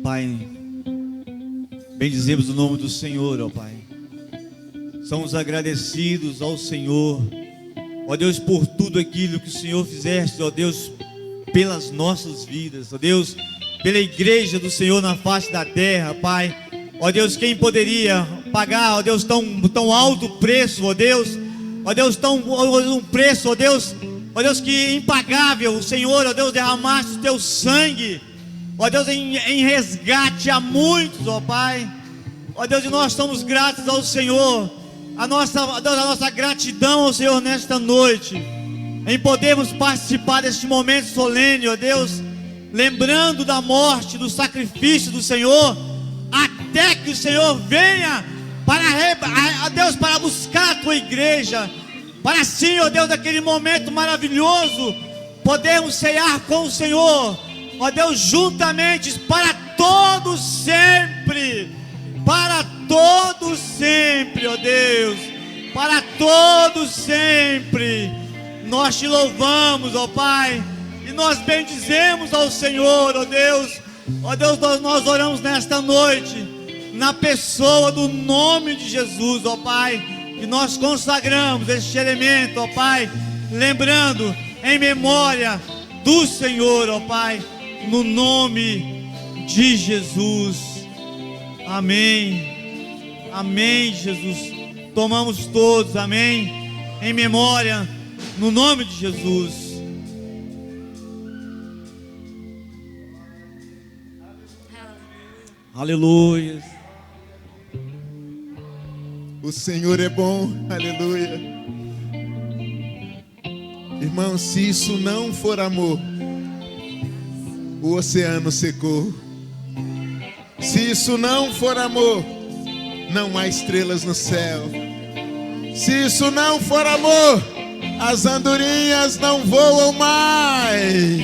Pai, bendizemos o nome do Senhor, ó Pai. Somos agradecidos ao Senhor, ó Deus, por tudo aquilo que o Senhor fizeste, ó Deus, pelas nossas vidas, ó Deus, pela igreja do Senhor na face da terra, Pai. Ó Deus, quem poderia pagar, ó Deus, tão alto preço, ó Deus, um preço, ó Deus, que impagável, o Senhor, ó Deus, derramaste o teu sangue, ó Deus, em resgate a muitos, ó Pai. Ó Deus, e nós estamos gratos ao Senhor, a nossa gratidão ao Senhor nesta noite, em podermos participar deste momento solene, ó Deus, lembrando da morte, do sacrifício do Senhor, até que o Senhor venha ó Deus, para buscar a tua igreja, para sim, ó Deus, naquele momento maravilhoso, podermos ceiar com o Senhor, ó Deus, juntamente, para todos sempre, ó Deus, para todos sempre. Nós te louvamos, ó Pai, E nós bendizemos ao Senhor, ó Deus. Ó Deus, nós oramos nesta noite, na pessoa do nome de Jesus, ó Pai. E nós consagramos este elemento, ó Pai, lembrando em memória do Senhor, ó Pai, no nome de Jesus. Amém. Amém, Jesus. Tomamos todos, amém, em memória, no nome de Jesus. Aleluia. O Senhor é bom, aleluia. Irmão, se isso não for amor, o oceano secou. Se isso não for amor, não há estrelas no céu. Se isso não for amor, as andorinhas não voam mais.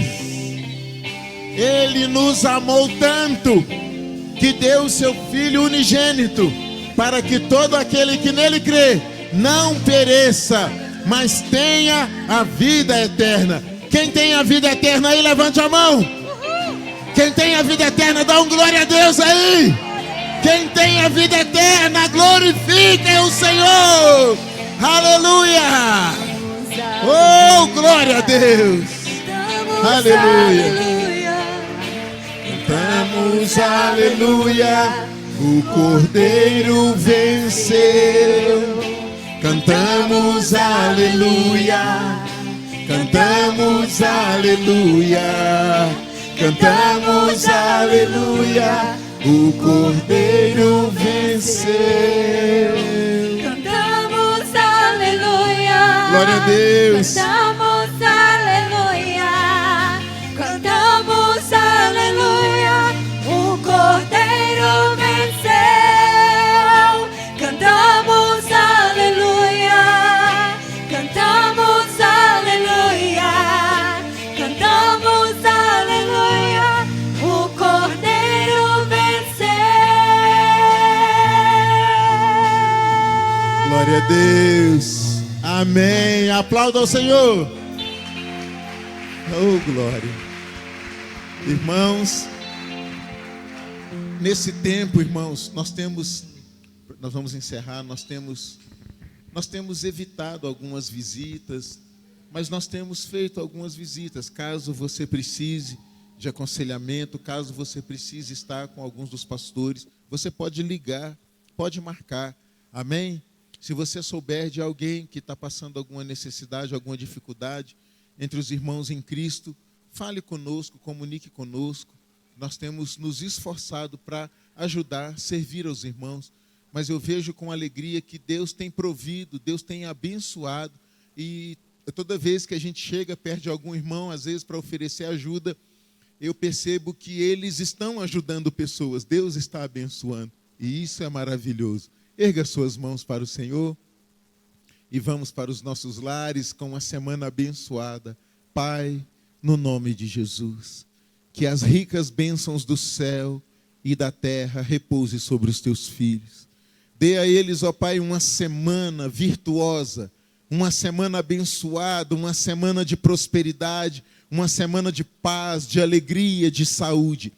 Ele nos amou tanto que deu o seu Filho unigênito, para que todo aquele que nele crê não pereça, mas tenha a vida eterna. Quem tem a vida eterna aí, levante a mão. Quem tem a vida eterna, dá um glória a Deus aí. Quem tem a vida eterna, glorifique o Senhor. Aleluia. Oh, glória a Deus. Aleluia. Cantamos aleluia, o Cordeiro venceu. Cantamos aleluia, cantamos aleluia, cantamos aleluia, o Cordeiro venceu. Cantamos aleluia. Glória a Deus. Cantamos aleluia. Cantamos aleluia. O Cordeiro venceu. Cantamos aleluia. Cantamos aleluia. Cantamos aleluia. O Cordeiro venceu. Glória a Deus. Amém. Aplauda ao Senhor. Oh, glória. Irmãos, nesse tempo, irmãos, nós vamos encerrar, nós temos evitado algumas visitas, mas nós temos feito algumas visitas. Caso você precise de aconselhamento, caso você precise estar com alguns dos pastores, você pode ligar, pode marcar, amém? Se você souber de alguém que está passando alguma necessidade, alguma dificuldade entre os irmãos em Cristo, fale conosco, comunique conosco. Nós temos nos esforçado para ajudar, servir aos irmãos, mas eu vejo com alegria que Deus tem provido, Deus tem abençoado, e toda vez que a gente chega perto de algum irmão, às vezes para oferecer ajuda, eu percebo que eles estão ajudando pessoas, Deus está abençoando, e isso é maravilhoso. Erga suas mãos para o Senhor e vamos para os nossos lares com uma semana abençoada. Pai, no nome de Jesus, que as ricas bênçãos do céu e da terra repouse sobre os teus filhos. Dê a eles, ó Pai, uma semana virtuosa, uma semana abençoada, uma semana de prosperidade, uma semana de paz, de alegria, de saúde.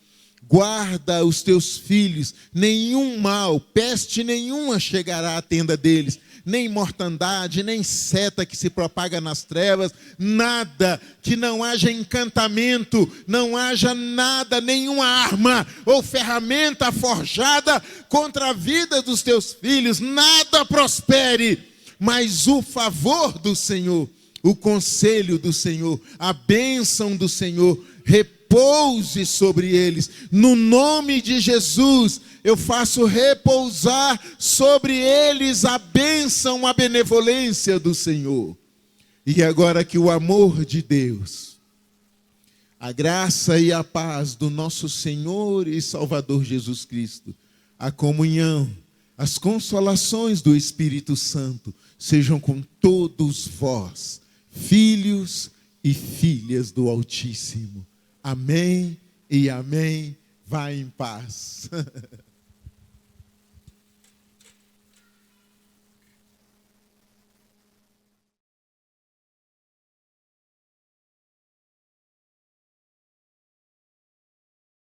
Guarda os teus filhos, nenhum mal, peste nenhuma chegará à tenda deles, nem mortandade, nem seta que se propaga nas trevas, nada, que não haja encantamento, não haja nada, nenhuma arma ou ferramenta forjada contra a vida dos teus filhos, nada prospere, mas o favor do Senhor, o conselho do Senhor, a bênção do Senhor, repouse sobre eles. No nome de Jesus, eu faço repousar sobre eles a bênção, a benevolência do Senhor. E agora que o amor de Deus, a graça e a paz do nosso Senhor e Salvador Jesus Cristo, a comunhão, as consolações do Espírito Santo, sejam com todos vós, filhos e filhas do Altíssimo. Amém e amém. Vá em paz.